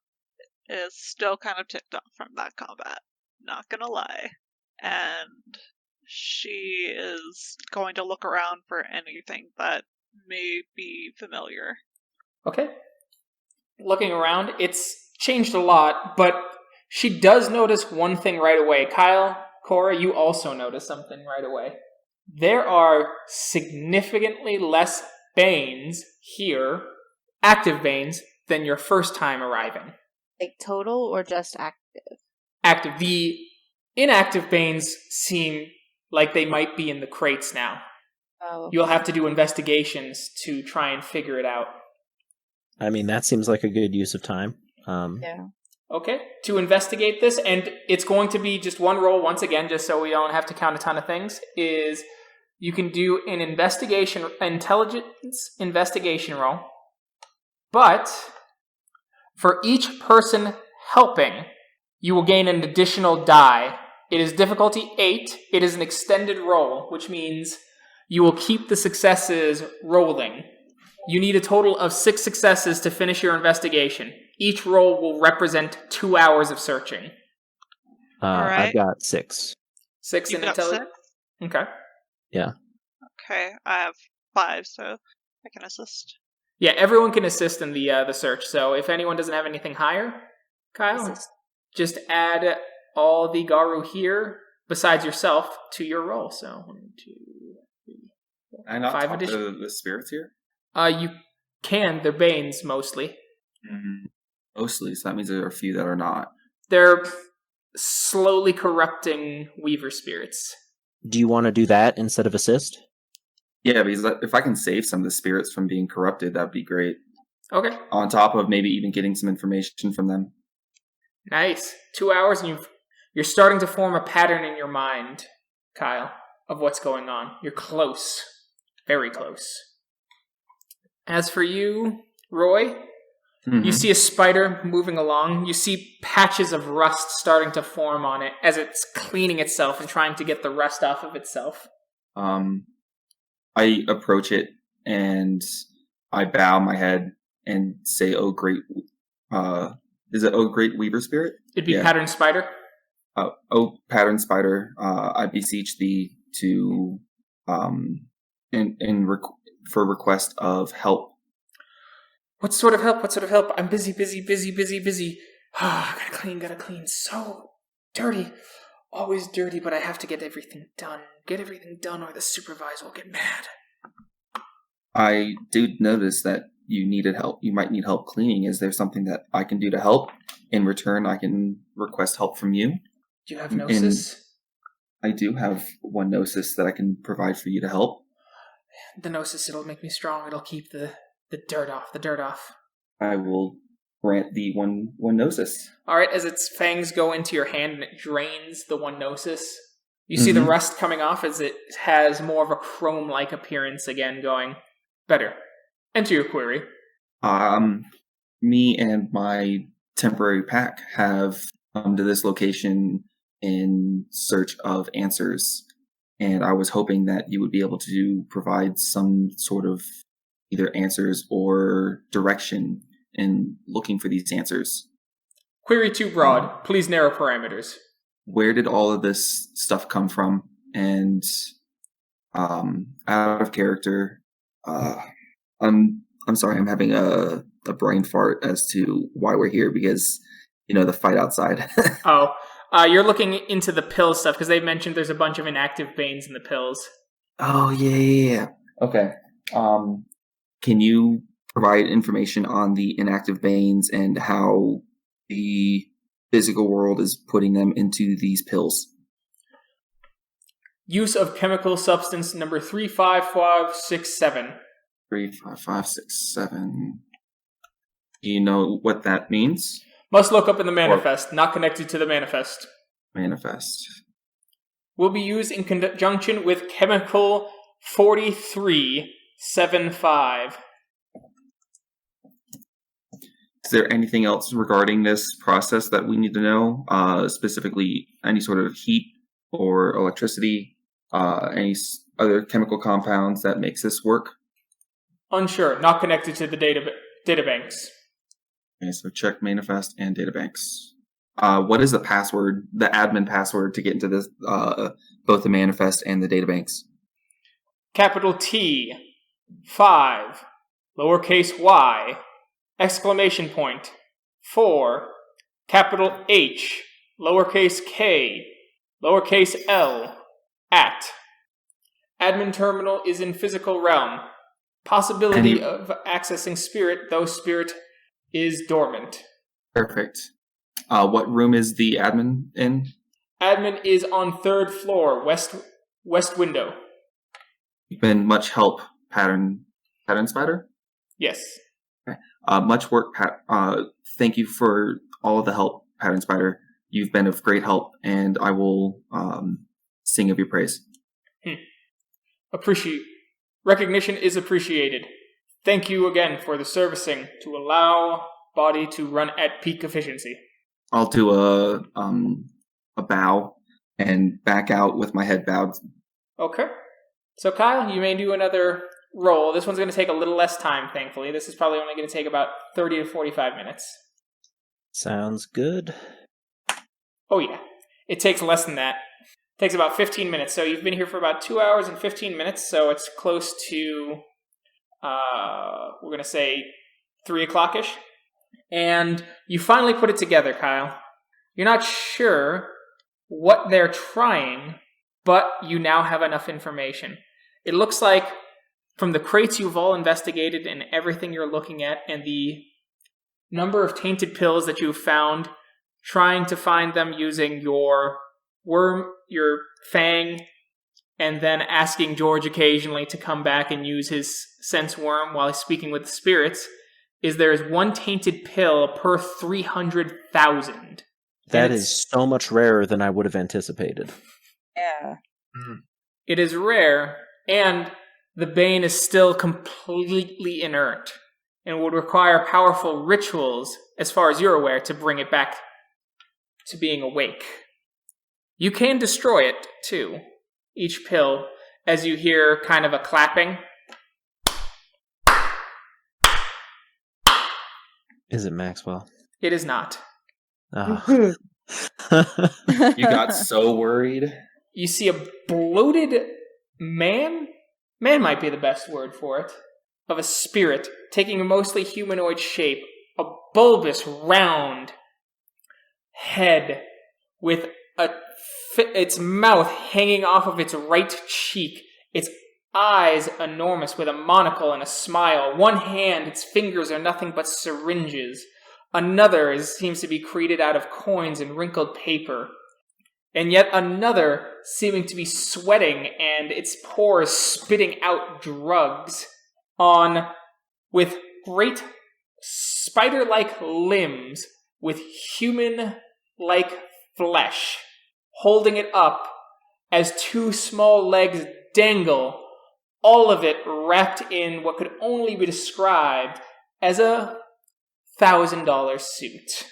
is still kind of ticked off from that combat, not gonna lie. And she is going to look around for anything that may be familiar. Okay. Looking around, it's changed a lot, but she does notice one thing right away. Kyle, Cora, you also notice something right away. There are significantly less Banes here, active Banes, than your first time arriving. Like total or just active? Active. The inactive Banes seem like they might be in the crates now. Oh. You'll have to do investigations to try and figure it out. I mean, that seems like a good use of time. Yeah. Okay, to investigate this, and it's going to be just one roll once again, just so we don't have to count a ton of things, is you can do an intelligence investigation roll, but for each person helping, you will gain an additional die. It is difficulty 8. It is an extended roll, which means you will keep the successes rolling. You need a total of 6 successes to finish your investigation. Each roll will represent 2 hours of searching. Alright. I've got 6. 6 You've in got intelligence? 6? Okay. Yeah. Okay, I have 5, so I can assist. Yeah, everyone can assist in the search, so if anyone doesn't have anything higher, Kyle, Assist. just add all the Garu here, besides yourself, to your roll. So, 1, 2, 3, 4, Can I not 5 talk additional. to the spirits here? You can. They're Banes, mostly. Mm-hmm. Mostly, so that means there are a few that are not. They're slowly corrupting Weaver spirits. Do you want to do that instead of assist? Yeah, because if I can save some of the spirits from being corrupted, that'd be great. Okay, On top of maybe even getting some information from them. nice. 2 hours, and you're starting to form a pattern in your mind, Kyle, of what's going on. You're close. Very close. As for you, Roy, you see a spider moving along. You see patches of rust starting to form on it as it's cleaning itself and trying to get the rust off of itself. I approach it and I bow my head and say, "Oh, great! Is it oh, great Weaver Spirit?" It'd be Yeah. pattern spider. Oh, pattern spider! I beseech thee to for request of help. What sort of help? What sort of help? I'm busy. Gotta clean. So dirty. Always dirty, but I have to get everything done. Get everything done or the supervisor will get mad. I do notice that you needed help. You might need help cleaning. Is there something that I can do to help? In return, I can request help from you. Do you have Gnosis? I do have one Gnosis that I can provide for you to help. The Gnosis, it'll make me strong. It'll keep the dirt off. I will grant the one Gnosis. Alright, as its fangs go into your hand and it drains the one Gnosis, you see the rust coming off as it has more of a chrome-like appearance again going. Better. Enter your query. Me and my temporary pack have come to this location in search of answers, and I was hoping that you would be able to provide some sort of either answers or direction in looking for these answers. Query too broad. Please narrow parameters. Where did all of this stuff come from? And out of character, I'm sorry, I'm having a brain fart as to why we're here, because the fight outside. You're looking into the pill stuff because they mentioned there's a bunch of inactive Banes in the pills. Oh yeah. Okay. Can you provide information on the inactive Banes and how the physical world is putting them into these pills. Use of chemical substance number 35567. 35567. Do you know what that means? Must look up in the manifest, not connected to the manifest. Manifest. Will be used in conjunction with chemical 4375. Is there anything else regarding this process that we need to know? Specifically, any sort of heat or electricity? Any other chemical compounds that makes this work? Unsure. Not connected to the databanks. Okay, so check manifest and databanks. What is the password, the admin password to get into this, both the manifest and the databanks? Capital T, 5, lowercase y, exclamation point, 4, capital H, lowercase k, lowercase l, at. Admin terminal is in physical realm. Possibility of accessing spirit, though spirit is dormant. Perfect. What room is the admin in? Admin is on 3rd floor, west window. You've been much help, Pattern Spider? Yes. Okay. Much work, thank you for all of the help, Pattern Spider. You've been of great help, and I will sing of your praise. Recognition is appreciated. Thank you again for the servicing to allow body to run at peak efficiency. I'll do a bow and back out with my head bowed. Okay. So Kyle, you may do another roll. This one's going to take a little less time, thankfully. This is probably only going to take about 30 to 45 minutes. Sounds good. Oh yeah. It takes less than that. It takes about 15 minutes. So you've been here for about 2 hours and 15 minutes, so it's close to, we're going to say 3 o'clock-ish. And you finally put it together, Kyle. You're not sure what they're trying, but you now have enough information. It looks like from the crates you've all investigated and everything you're looking at and the number of tainted pills that you've found, trying to find them using your worm, your fang, and then asking George occasionally to come back and use his sense worm while he's speaking with the spirits, is there is one tainted pill per 300,000. That is so much rarer than I would have anticipated. Yeah. It is rare, and the Bane is still completely inert, and would require powerful rituals, as far as you're aware, to bring it back to being awake. You can destroy it, too, each pill, as you hear kind of a clapping. Is it Maxwell? It is not. Oh. You got so worried. You see a bloated man? Man might be the best word for it. Of a spirit, taking a mostly humanoid shape. A bulbous, round head with its mouth hanging off of its right cheek. Its eyes enormous with a monocle and a smile. One hand, its fingers are nothing but syringes. Another seems to be created out of coins and wrinkled paper. And yet another seeming to be sweating and its pores spitting out drugs with great spider-like limbs with human-like flesh, holding it up as 2 small legs dangle, all of it wrapped in what could only be described as a $1,000 suit.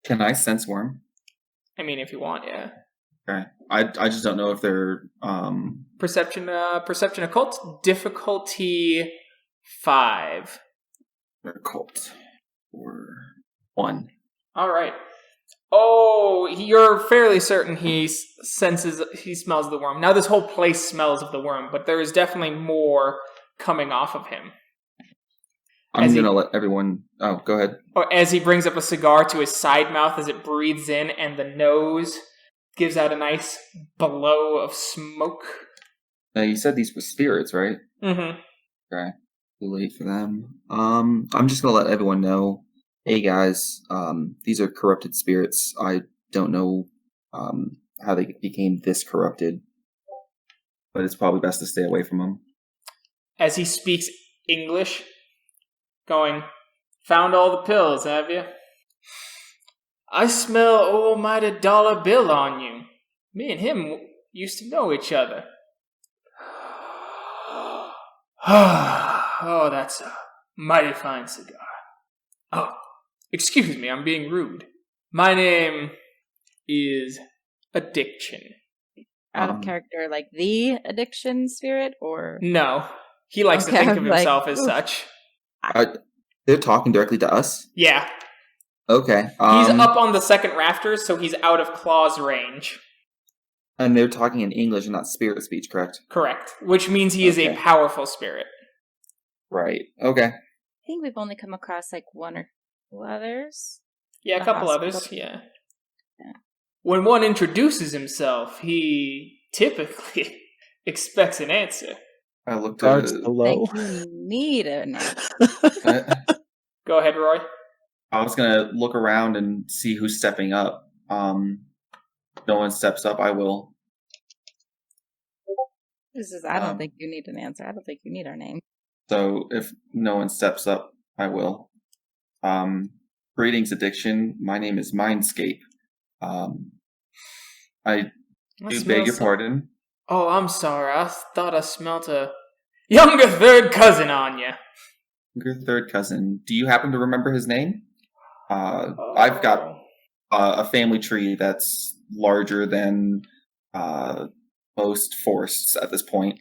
Can I sense worm? I mean, if you want, yeah. Okay. I just don't know if they're Perception occult, difficulty 5. they're occult. Or 1. All right. Oh, you're fairly certain he smells the worm. Now this whole place smells of the worm, but there is definitely more coming off of him. I'm going to let everyone... Oh, go ahead. As he brings up a cigar to his side mouth as it breathes in, and the nose gives out a nice blow of smoke. Now, you said these were spirits, right? Mm-hmm. Okay. Too late for them. I'm just going to let everyone know Hey guys, these are corrupted spirits. I don't know how they became this corrupted, but it's probably best to stay away from them. As he speaks English, going, "Found all the pills, have you? I smell almighty dollar bill on you. Me and him used to know each other." Oh, that's a mighty fine cigar. Oh, excuse me, I'm being rude. My name is Addiction. Out of character, like the addiction spirit, or No, he likes to Okay, think I'm of like, himself as oof. such. They're talking directly to us? Yeah, Okay. he's up on the second rafters, so he's out of Claw's range. And they're talking in English and not spirit speech, correct? Correct. Which means he is a Okay. powerful spirit. Right. Okay. I think we've only come across like one or two others. Yeah, a A couple hospital. others, yeah. Yeah. When one introduces himself, he typically expects an answer. I looked Guards at below. Think you need an Go ahead, Roy. I was gonna look around and see who's stepping up. No one steps up, I will. This is. I don't Um, think you need an answer. I don't think you need our name. So if no one steps up, I will. Greetings, Addiction. My name is Mindscape. I do beg your pardon. Oh, I'm sorry. I thought I smelt a younger third cousin on you. Your third cousin. Do you happen to remember his name? I've got a family tree that's larger than most forests at this point.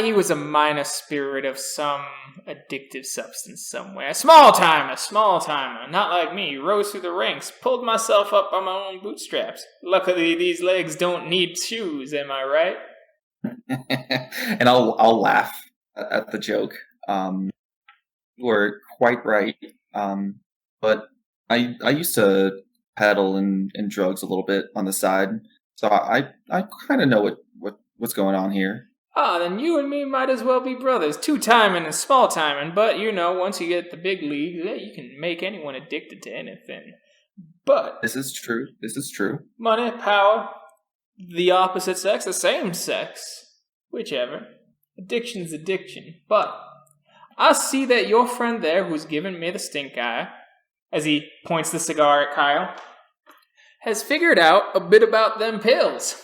He was a minor spirit of some addictive substance somewhere. Small timer. Not like me. Rose through the ranks. Pulled myself up by my own bootstraps. Luckily, these legs don't need shoes, am I right? And I'll laugh at the joke. You are quite right. But I used to paddle in drugs a little bit on the side, so I kind of know what's going on here. Then you and me might as well be brothers. Two-timing and small-timing, but once you get the big league, you can make anyone addicted to anything. But This is true. money, power, the opposite sex, the same sex, whichever. Addiction's addiction. But I see that your friend there who's giving me the stink eye, as he points the cigar at Kyle, has figured out a bit about them pills.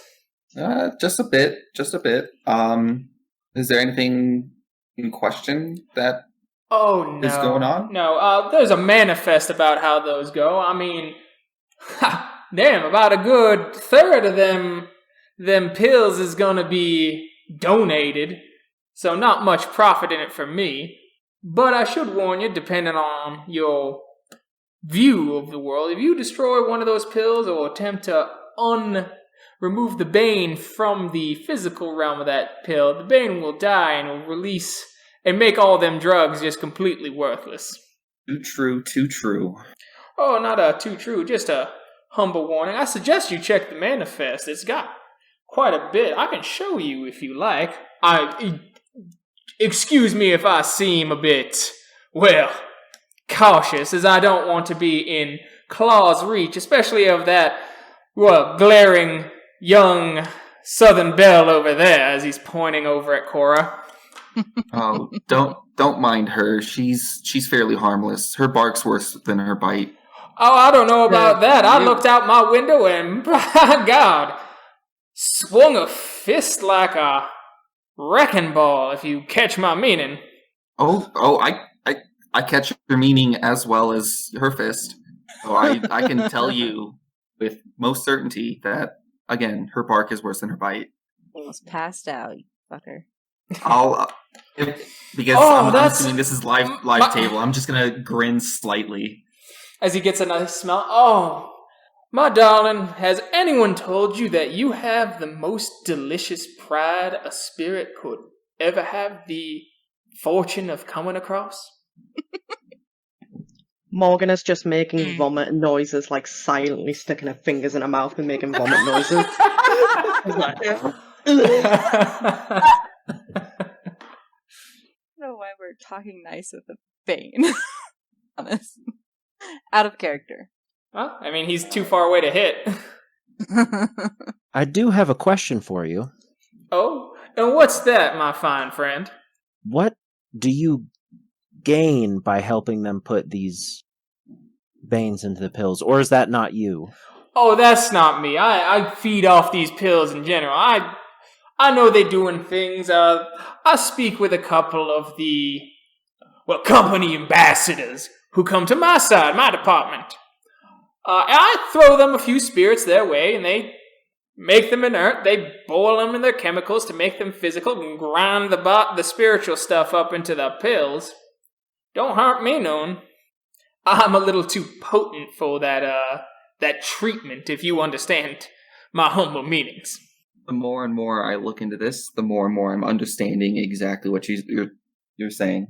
Just a bit. Is there anything in question that Oh, no. is going on? No, there's a manifest about how those go. I mean, damn, about a good third of them pills is gonna be donated. So not much profit in it for me. But I should warn you, depending on your view of the world, if you destroy one of those pills or attempt to remove the Bane from the physical realm of that pill, the Bane will die and will release and make all them drugs just completely worthless. Too true. Oh, not too true, just a humble warning. I suggest you check the manifest. It's got quite a bit. I can show you if you like. Excuse me if I seem a bit, cautious, as I don't want to be in Claw's reach, especially of that, glaring young Southern belle over there, as he's pointing over at Cora. Oh, don't mind her. She's fairly harmless. Her bark's worse than her bite. Oh, I don't know about that. I looked out my window and, by God, swung a fist like a wrecking ball, if you catch my meaning. Oh, I catch your meaning as well as her fist. So I can tell you with most certainty that, again, her bark is worse than her bite. Almost passed out, you fucker. Because I'm assuming this is live table, I'm just gonna grin slightly. As he gets a nice smell. Oh, my darling, has anyone told you that you have the most delicious pride a spirit could ever have the fortune of coming across? Morgan is just making vomit noises, like silently sticking her fingers in her mouth and making vomit noises. She's like, I don't know why we're talking nice with the Bane. Honest. Out of character. Well, I mean, he's too far away to hit. I do have a question for you. Oh, and what's that, my fine friend? What do you gain by helping them put these Banes into the pills, or is that not you? Oh, that's not me. I feed off these pills in general. I know they're doing things. I speak with a couple of the, company ambassadors who come to my side, my department. I throw them a few spirits their way, and they make them inert. They boil them in their chemicals to make them physical and grind the spiritual stuff up into the pills. Don't hurt me none. I'm a little too potent for that treatment, if you understand my humble meanings. The more and more I look into this, the more and more I'm understanding exactly what you're saying.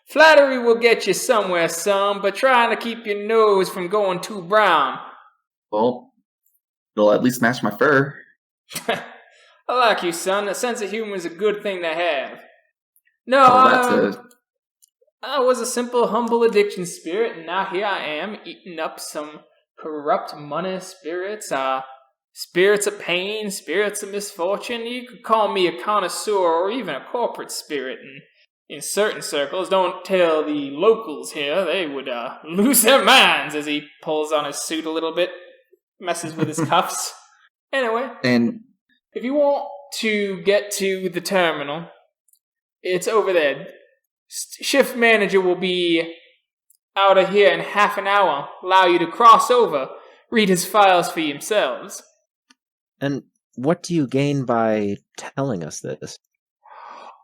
Flattery will get you somewhere, son, but trying to keep your nose from going too brown. Well, they'll at least match my fur. I like you, son. A sense of humor is a good thing to have. No, I was a simple, humble addiction spirit, and now here I am, eating up some corrupt money spirits, spirits of pain, spirits of misfortune. You could call me a connoisseur or even a corporate spirit, and in certain circles, don't tell the locals here, they would lose their minds as he pulls on his suit a little bit, messes with his cuffs. Anyway, and if you want to get to the terminal, it's over there. Shift manager will be out of here in half an hour. Allow you to cross over, read his files for yourselves. And what do you gain by telling us this?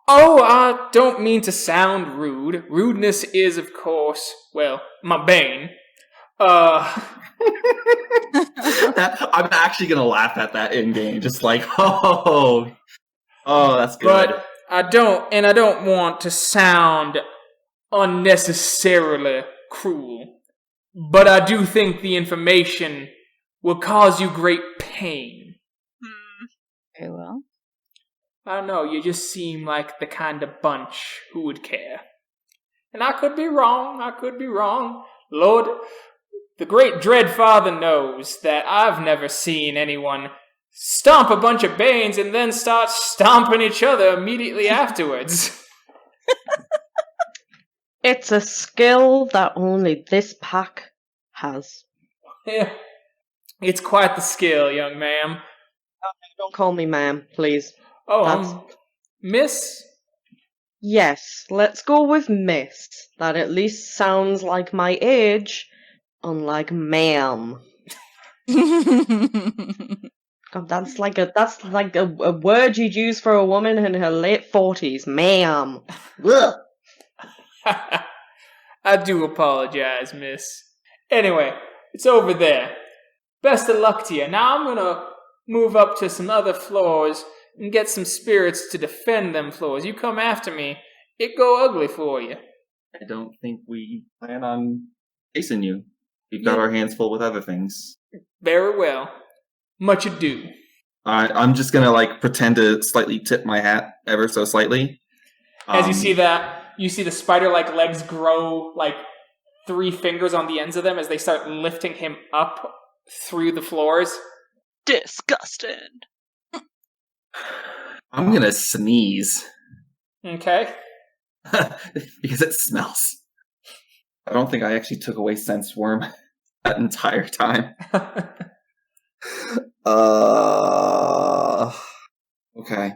Oh, I don't mean to sound rude. Rudeness is, of course, my bane. I'm actually gonna laugh at that in game, just like, oh, that's good. But I don't want to sound unnecessarily cruel. But I do think the information will cause you great pain. Very well. I don't know, you just seem like the kind of bunch who would care. And I could be wrong. Lord, the great Dreadfather knows that I've never seen anyone stomp a bunch of Banes and then start stomping each other immediately afterwards. It's a skill that only this pack has. Yeah, it's quite the skill, young ma'am. Don't call me ma'am, please. Oh, miss? Yes, let's go with miss. That at least sounds like my age, unlike ma'am. God, that's like a word you'd use for a woman in her late 40s, ma'am. Ugh. I do apologize, miss. Anyway, it's over there. Best of luck to you. Now I'm gonna move up to some other floors and get some spirits to defend them floors. You come after me, it go ugly for you. I don't think we plan on chasing you. We've got our hands full with other things. Very well. Much ado. I'm just gonna pretend to slightly tip my hat ever so slightly. As you see the spider-like legs grow 3 fingers on the ends of them as they start lifting him up through the floors. Disgusting. I'm gonna sneeze. Okay. Because it smells. I don't think I actually took away Sense Worm that entire time. Okay.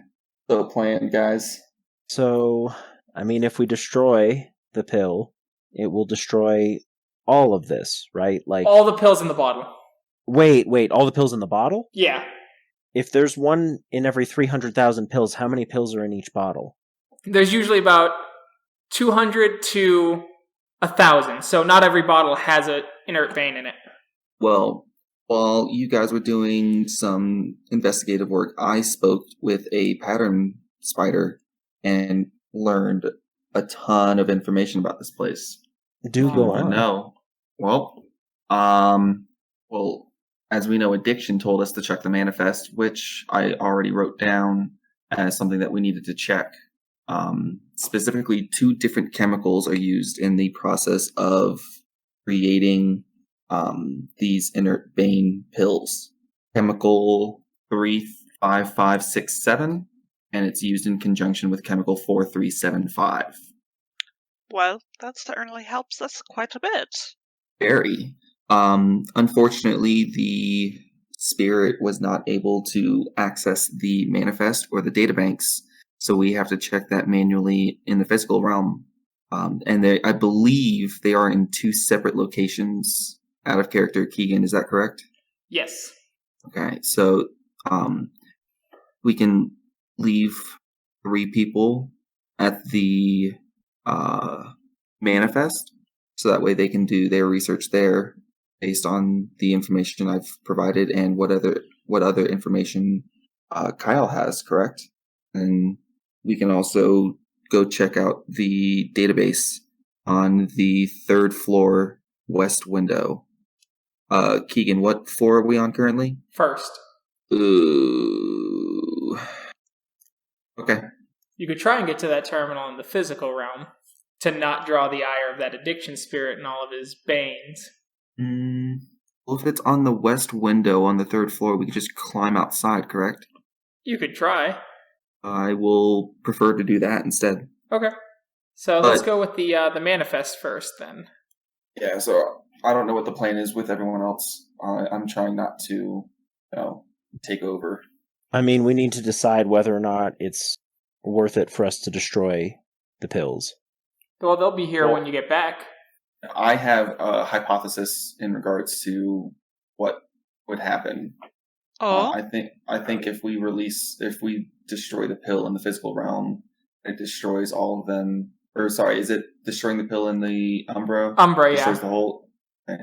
So plan, guys. So, I mean, if we destroy the pill, it will destroy all of this, right? All the pills in the bottle. Wait, all the pills in the bottle? Yeah. If there's one in every 300,000 pills, how many pills are in each bottle? There's usually about 200 to 1,000, so not every bottle has an inert vein in it. Well, while you guys were doing some investigative work, I spoke with a pattern spider and learned a ton of information about this place. Do go on. No. Well, as we know, Addiction told us to check the manifest, which I already wrote down as something that we needed to check. Specifically, 2 different chemicals are used in the process of creating these inert bane pills. Chemical 35567, and it's used in conjunction with chemical 4375. Well, that certainly helps us quite a bit. Very. Unfortunately, the spirit was not able to access the manifest or the databanks, so we have to check that manually in the physical realm. And I believe they are in 2 separate locations. Out of character, Keegan, is that correct? Yes. Okay, so we can leave 3 people at the manifest, so that way they can do their research there based on the information I've provided and what other information Kyle has, correct? And we can also go check out the database on the 3rd floor west window. Keegan, what floor are we on currently? First. Ooh. Okay. You could try and get to that terminal in the physical realm to not draw the ire of that addiction spirit and all of his banes. Well, if it's on the west window on the 3rd floor, we could just climb outside, correct? You could try. I will prefer to do that instead. Okay. So let's go with the manifest first, then. Yeah, so I don't know what the plan is with everyone else. I'm trying not to, take over. I mean, we need to decide whether or not it's worth it for us to destroy the pills. Well, they'll be here when you get back. I have a hypothesis in regards to what would happen. Oh? I think if we destroy the pill in the physical realm, it destroys all of them. Or sorry, is it destroying the pill in the Umbra? Umbra, yeah. Destroys the whole. Okay.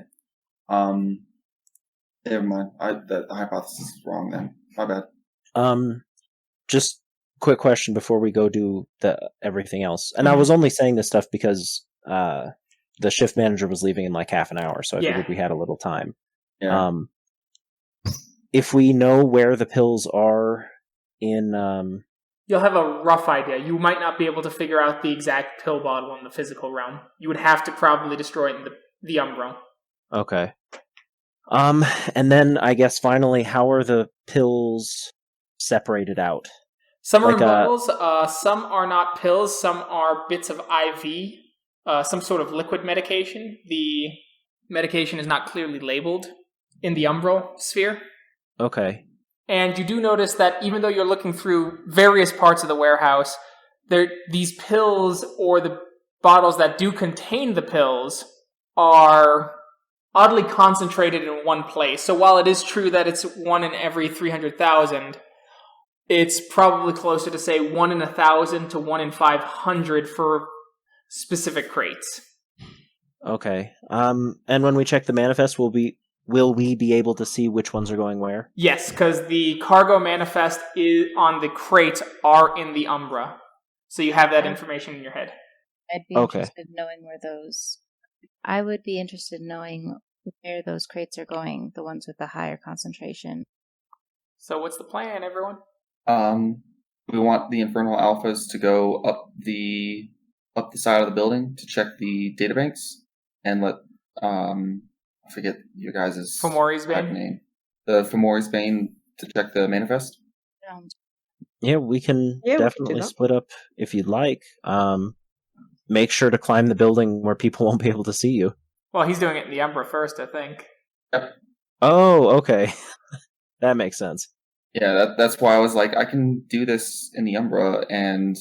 Never mind. The hypothesis is wrong then. My bad. Just quick question before we go do everything else. And I was only saying this stuff because the shift manager was leaving in like half an hour, so I figured we had a little time. Yeah. If we know where the pills are in... You'll have a rough idea. You might not be able to figure out the exact pill bottle in the physical realm. You would have to probably destroy it in the Umbra. Okay. And then I guess finally, how are the pills separated out? Some are in bottles, some are not pills, some are bits of IV, some sort of liquid medication. The medication is not clearly labeled in the umbral sphere. Okay. And you do notice that even though you're looking through various parts of the warehouse, these pills or the bottles that do contain the pills are oddly concentrated in one place. So while it is true that it's 1 in every 300,000, it's probably closer to, say, 1 in 1,000 to 1 in 500 for specific crates. Okay. And when we check the manifest, will we be able to see which ones are going where? Yes, because the cargo manifest on the crates are in the Umbra. So you have that information in your head. I'd be interested in knowing where those... I would be interested in knowing where those crates are going, the ones with the higher concentration. So what's the plan, everyone? We want the Infernal Alphas to go up the side of the building to check the databanks and let I forget your guys' Fomori's Bane name. The Fomori's Bane to check the manifest. Yeah, we can definitely split up if you'd like. Make sure to climb the building where people won't be able to see you. Well, he's doing it in the Umbra first, I think. Yep. Oh, okay. That makes sense. Yeah, that's why I was like, I can do this in the Umbra and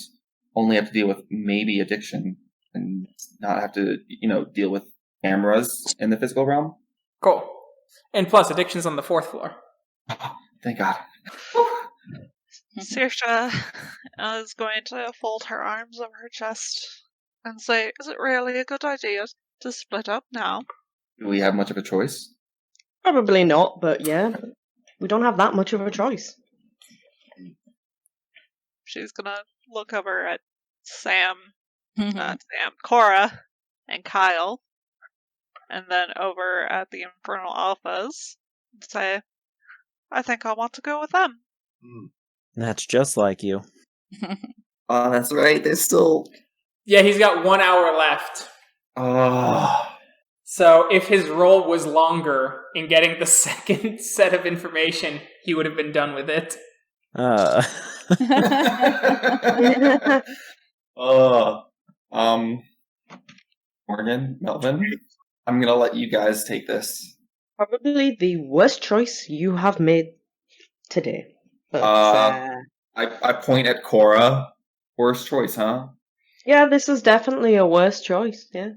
only have to deal with maybe addiction and not have to, deal with cameras in the physical realm. Cool. And plus, addiction's on the 4th floor. Thank God. Sorcha is going to fold her arms over her chest and say, is it really a good idea to split up now? Do we have much of a choice? Probably not, but yeah. We don't have that much of a choice. She's gonna look over at Cora and Kyle, and then over at the Infernal Alphas and say, I think I want to go with them. That's just like you. Oh, that's right. There's still... Yeah, he's got 1 hour left. Oh. So if his role was longer in getting the second set of information, he would have been done with it. Morgan, Melvin, I'm gonna let you guys take this. Probably the worst choice you have made today. But, I point at Cora. Worst choice, huh? yeah, this is definitely a worse choice, yeah.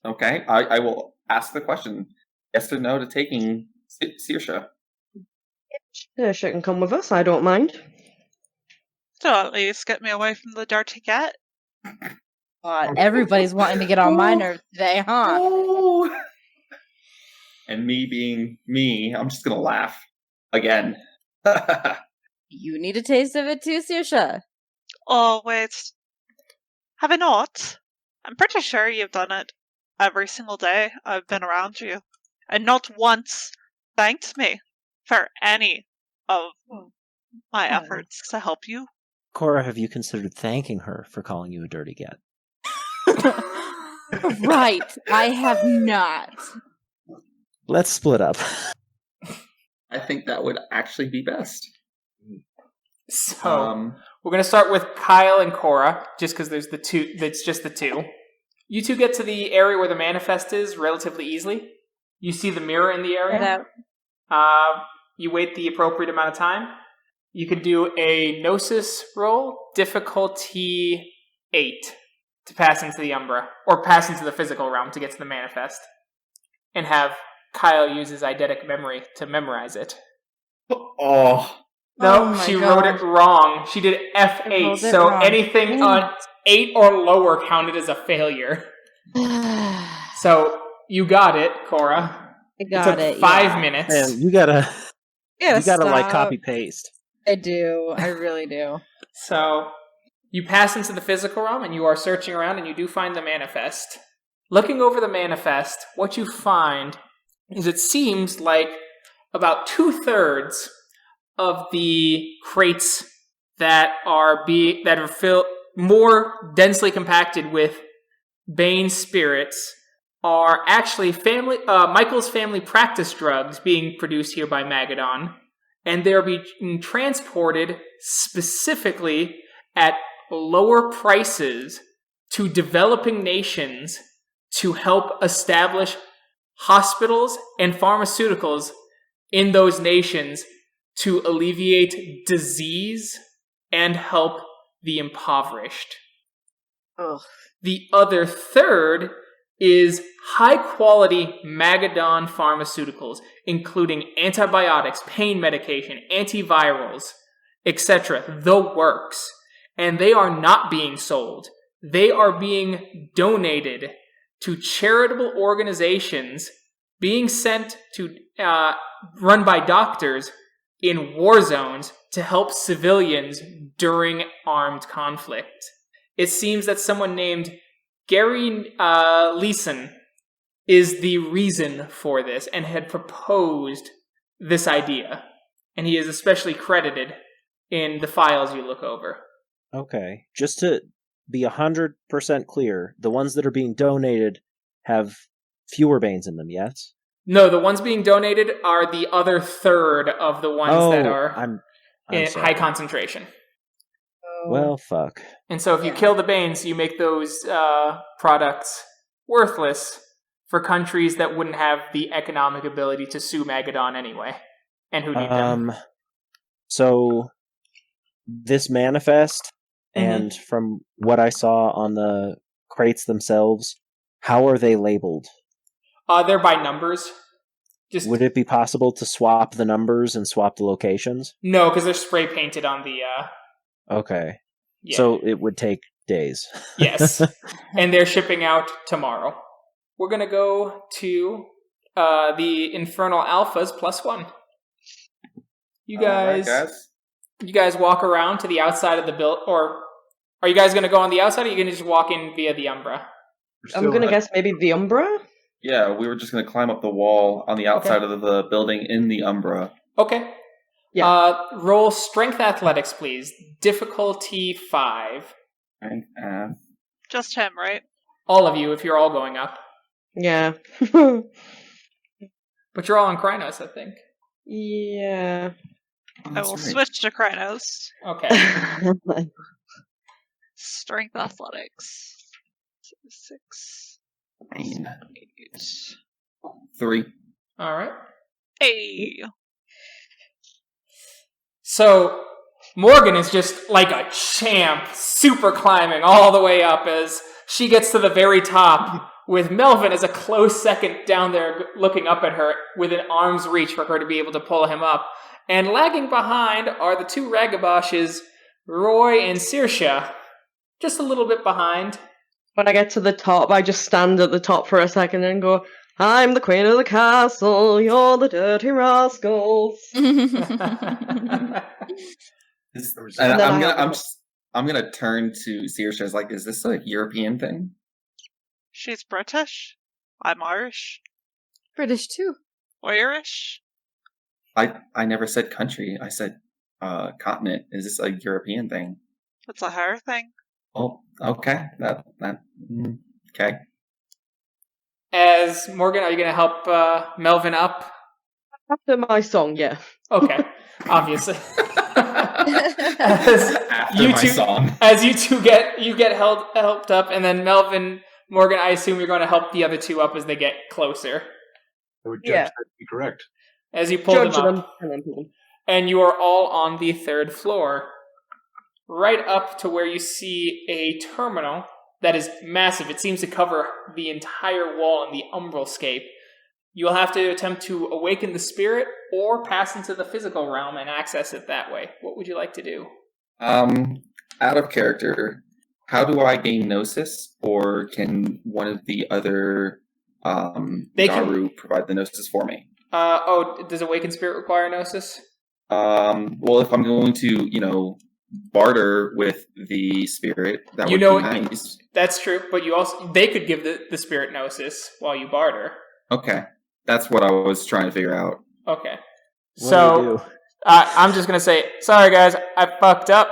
Okay, I will ask the question. Yes or no to taking Sorcha? She can come with us, I don't mind. So at least get me away from the dirty cat. God, everybody's wanting to get on my nerves today, huh? Oh. And me being me, I'm just gonna laugh again. You need a taste of it too, Sorcha. Oh, wait. Have I not? I'm pretty sure you've done it every single day I've been around you. And not once thanked me for any of my efforts to help you. Cora, have you considered thanking her for calling you a dirty cat? Right, I have not. Let's split up. I think that would actually be best. So we're going to start with Kyle and Cora, just because there's the two. It's just the two. You two get to the area where the manifest is relatively easily. You see the mirror in the area. You wait the appropriate amount of time. You could do a Gnosis roll, difficulty 8, to pass into the Umbra, or pass into the physical realm to get to the manifest, and have Kyle use his eidetic memory to memorize it. Oh. No, Oh she my wrote God. it wrong. She did She F8, rolled it so wrong. anything on 8 or lower counted as a failure. So you got it, Cora. I It got took it. 5 minutes. Man, you gotta like stop. copy paste. I do. I really do. So you pass into the physical realm and you are searching around and you do find the manifest. Looking over the manifest, what you find is it seems like about 2/3 of the crates that are filled more densely compacted with Bane spirits are actually Michael's family practice drugs being produced here by Magadon, and they're being transported specifically at lower prices to developing nations to help establish hospitals and pharmaceuticals in those nations to alleviate disease and help the impoverished. Ugh. The other third is high-quality Magadon pharmaceuticals, including antibiotics, pain medication, antivirals, etc. The works. And they are not being sold. They are being donated to charitable organizations being sent to run by doctors in war zones to help civilians during armed conflict. It seems that someone named Gary Leeson is the reason for this and had proposed this idea. And he is especially credited in the files you look over. Okay. Just to be 100% clear, the ones that are being donated have fewer Banes in them, yes? No, the ones being donated are the other third of the ones that are I'm in sorry. high concentration. Well, fuck. And so if you kill the Banes, you make those products worthless for countries that wouldn't have the economic ability to sue Magadon anyway, and who need them. So this manifest, and from what I saw on the crates themselves, how are they labeled? They're by numbers. Would it be possible to swap the numbers and swap the locations? No, because they're spray painted on the... Okay. Yeah. So it would take days. Yes. And they're shipping out tomorrow. We're going to go to the Infernal Alphas +1. You guys... All right, guys. You guys walk around to the outside of the build, or are you guys going to go on the outside, or are you going to just walk in via the Umbra? I'm going to guess maybe the Umbra? Yeah, we were just going to climb up the wall on the outside of the building in the Umbra. Okay. Yeah. Roll Strength Athletics, please. Difficulty 5. Right? Just him, right? All of you, if you're all going up. Yeah. But you're all on Krynos, I think. Yeah. I will switch to Krynos. Okay. Strength athletics. 6, 9. 8. 3. All right. Hey! So Morgan is just like a champ, super climbing all the way up as she gets to the very top, with Melvin as a close second down there looking up at her with an arm's reach for her to be able to pull him up. And lagging behind are the two Ragaboshes, Roy and Sorcha, just a little bit behind. When I get to the top, I just stand at the top for a second and go, I'm the queen of the castle, you're the dirty rascals. I'm gonna turn to Sorcha as like, is this a European thing? She's British. I'm Irish. British too. Irish. I never said country. I said continent. Is this a European thing? It's a her thing. Oh, okay. Okay. As Morgan, are you going to help Melvin up? After my song, yeah. Okay, obviously. After my song. As you two get helped up, and then Melvin, Morgan, I assume you're going to help the other two up as they get closer. I would judge that to be correct. As you pull them up, and you are all on the 3rd floor, right up to where you see a terminal that is massive. It seems to cover the entire wall in the umbralscape. You will have to attempt to awaken the spirit or pass into the physical realm and access it that way. What would you like to do? Out of character, how do I gain Gnosis? Or can one of the other Garu provide the Gnosis for me? Does Awakened Spirit require Gnosis? Well, if I'm going to, barter with the spirit, that would be nice. That's true, but they could give the spirit Gnosis while you barter. Okay. That's what I was trying to figure out. Okay. What do you do? I'm just going to say, sorry guys, I fucked up.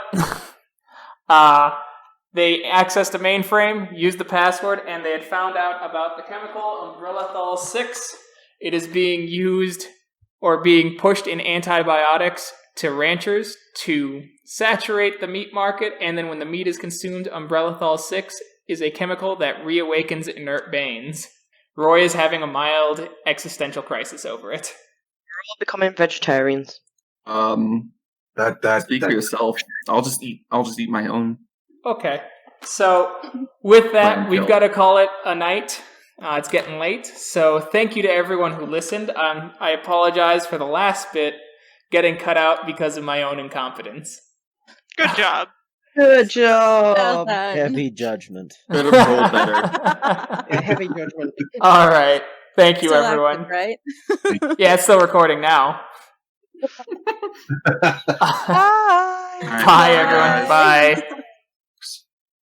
They accessed a mainframe, used the password, and they had found out about the chemical Umbrellethol 6. It is being used or being pushed in antibiotics to ranchers to saturate the meat market, and then when the meat is consumed, Umbrellethol 6 is a chemical that reawakens inert veins. Roy is having a mild existential crisis over it. You're all becoming vegetarians. Speak for yourself. I'll just eat my own. Okay. So, with that, we've got to call it a night. It's getting late. So, thank you to everyone who listened. I apologize for the last bit getting cut out because of my own incompetence. Good job. Good job. Well done. Heavy judgment. Could have rolled better. Heavy judgment. All right. Thank you, Still everyone. active, right? Yeah, it's still recording now. Bye. Bye, everyone. Bye.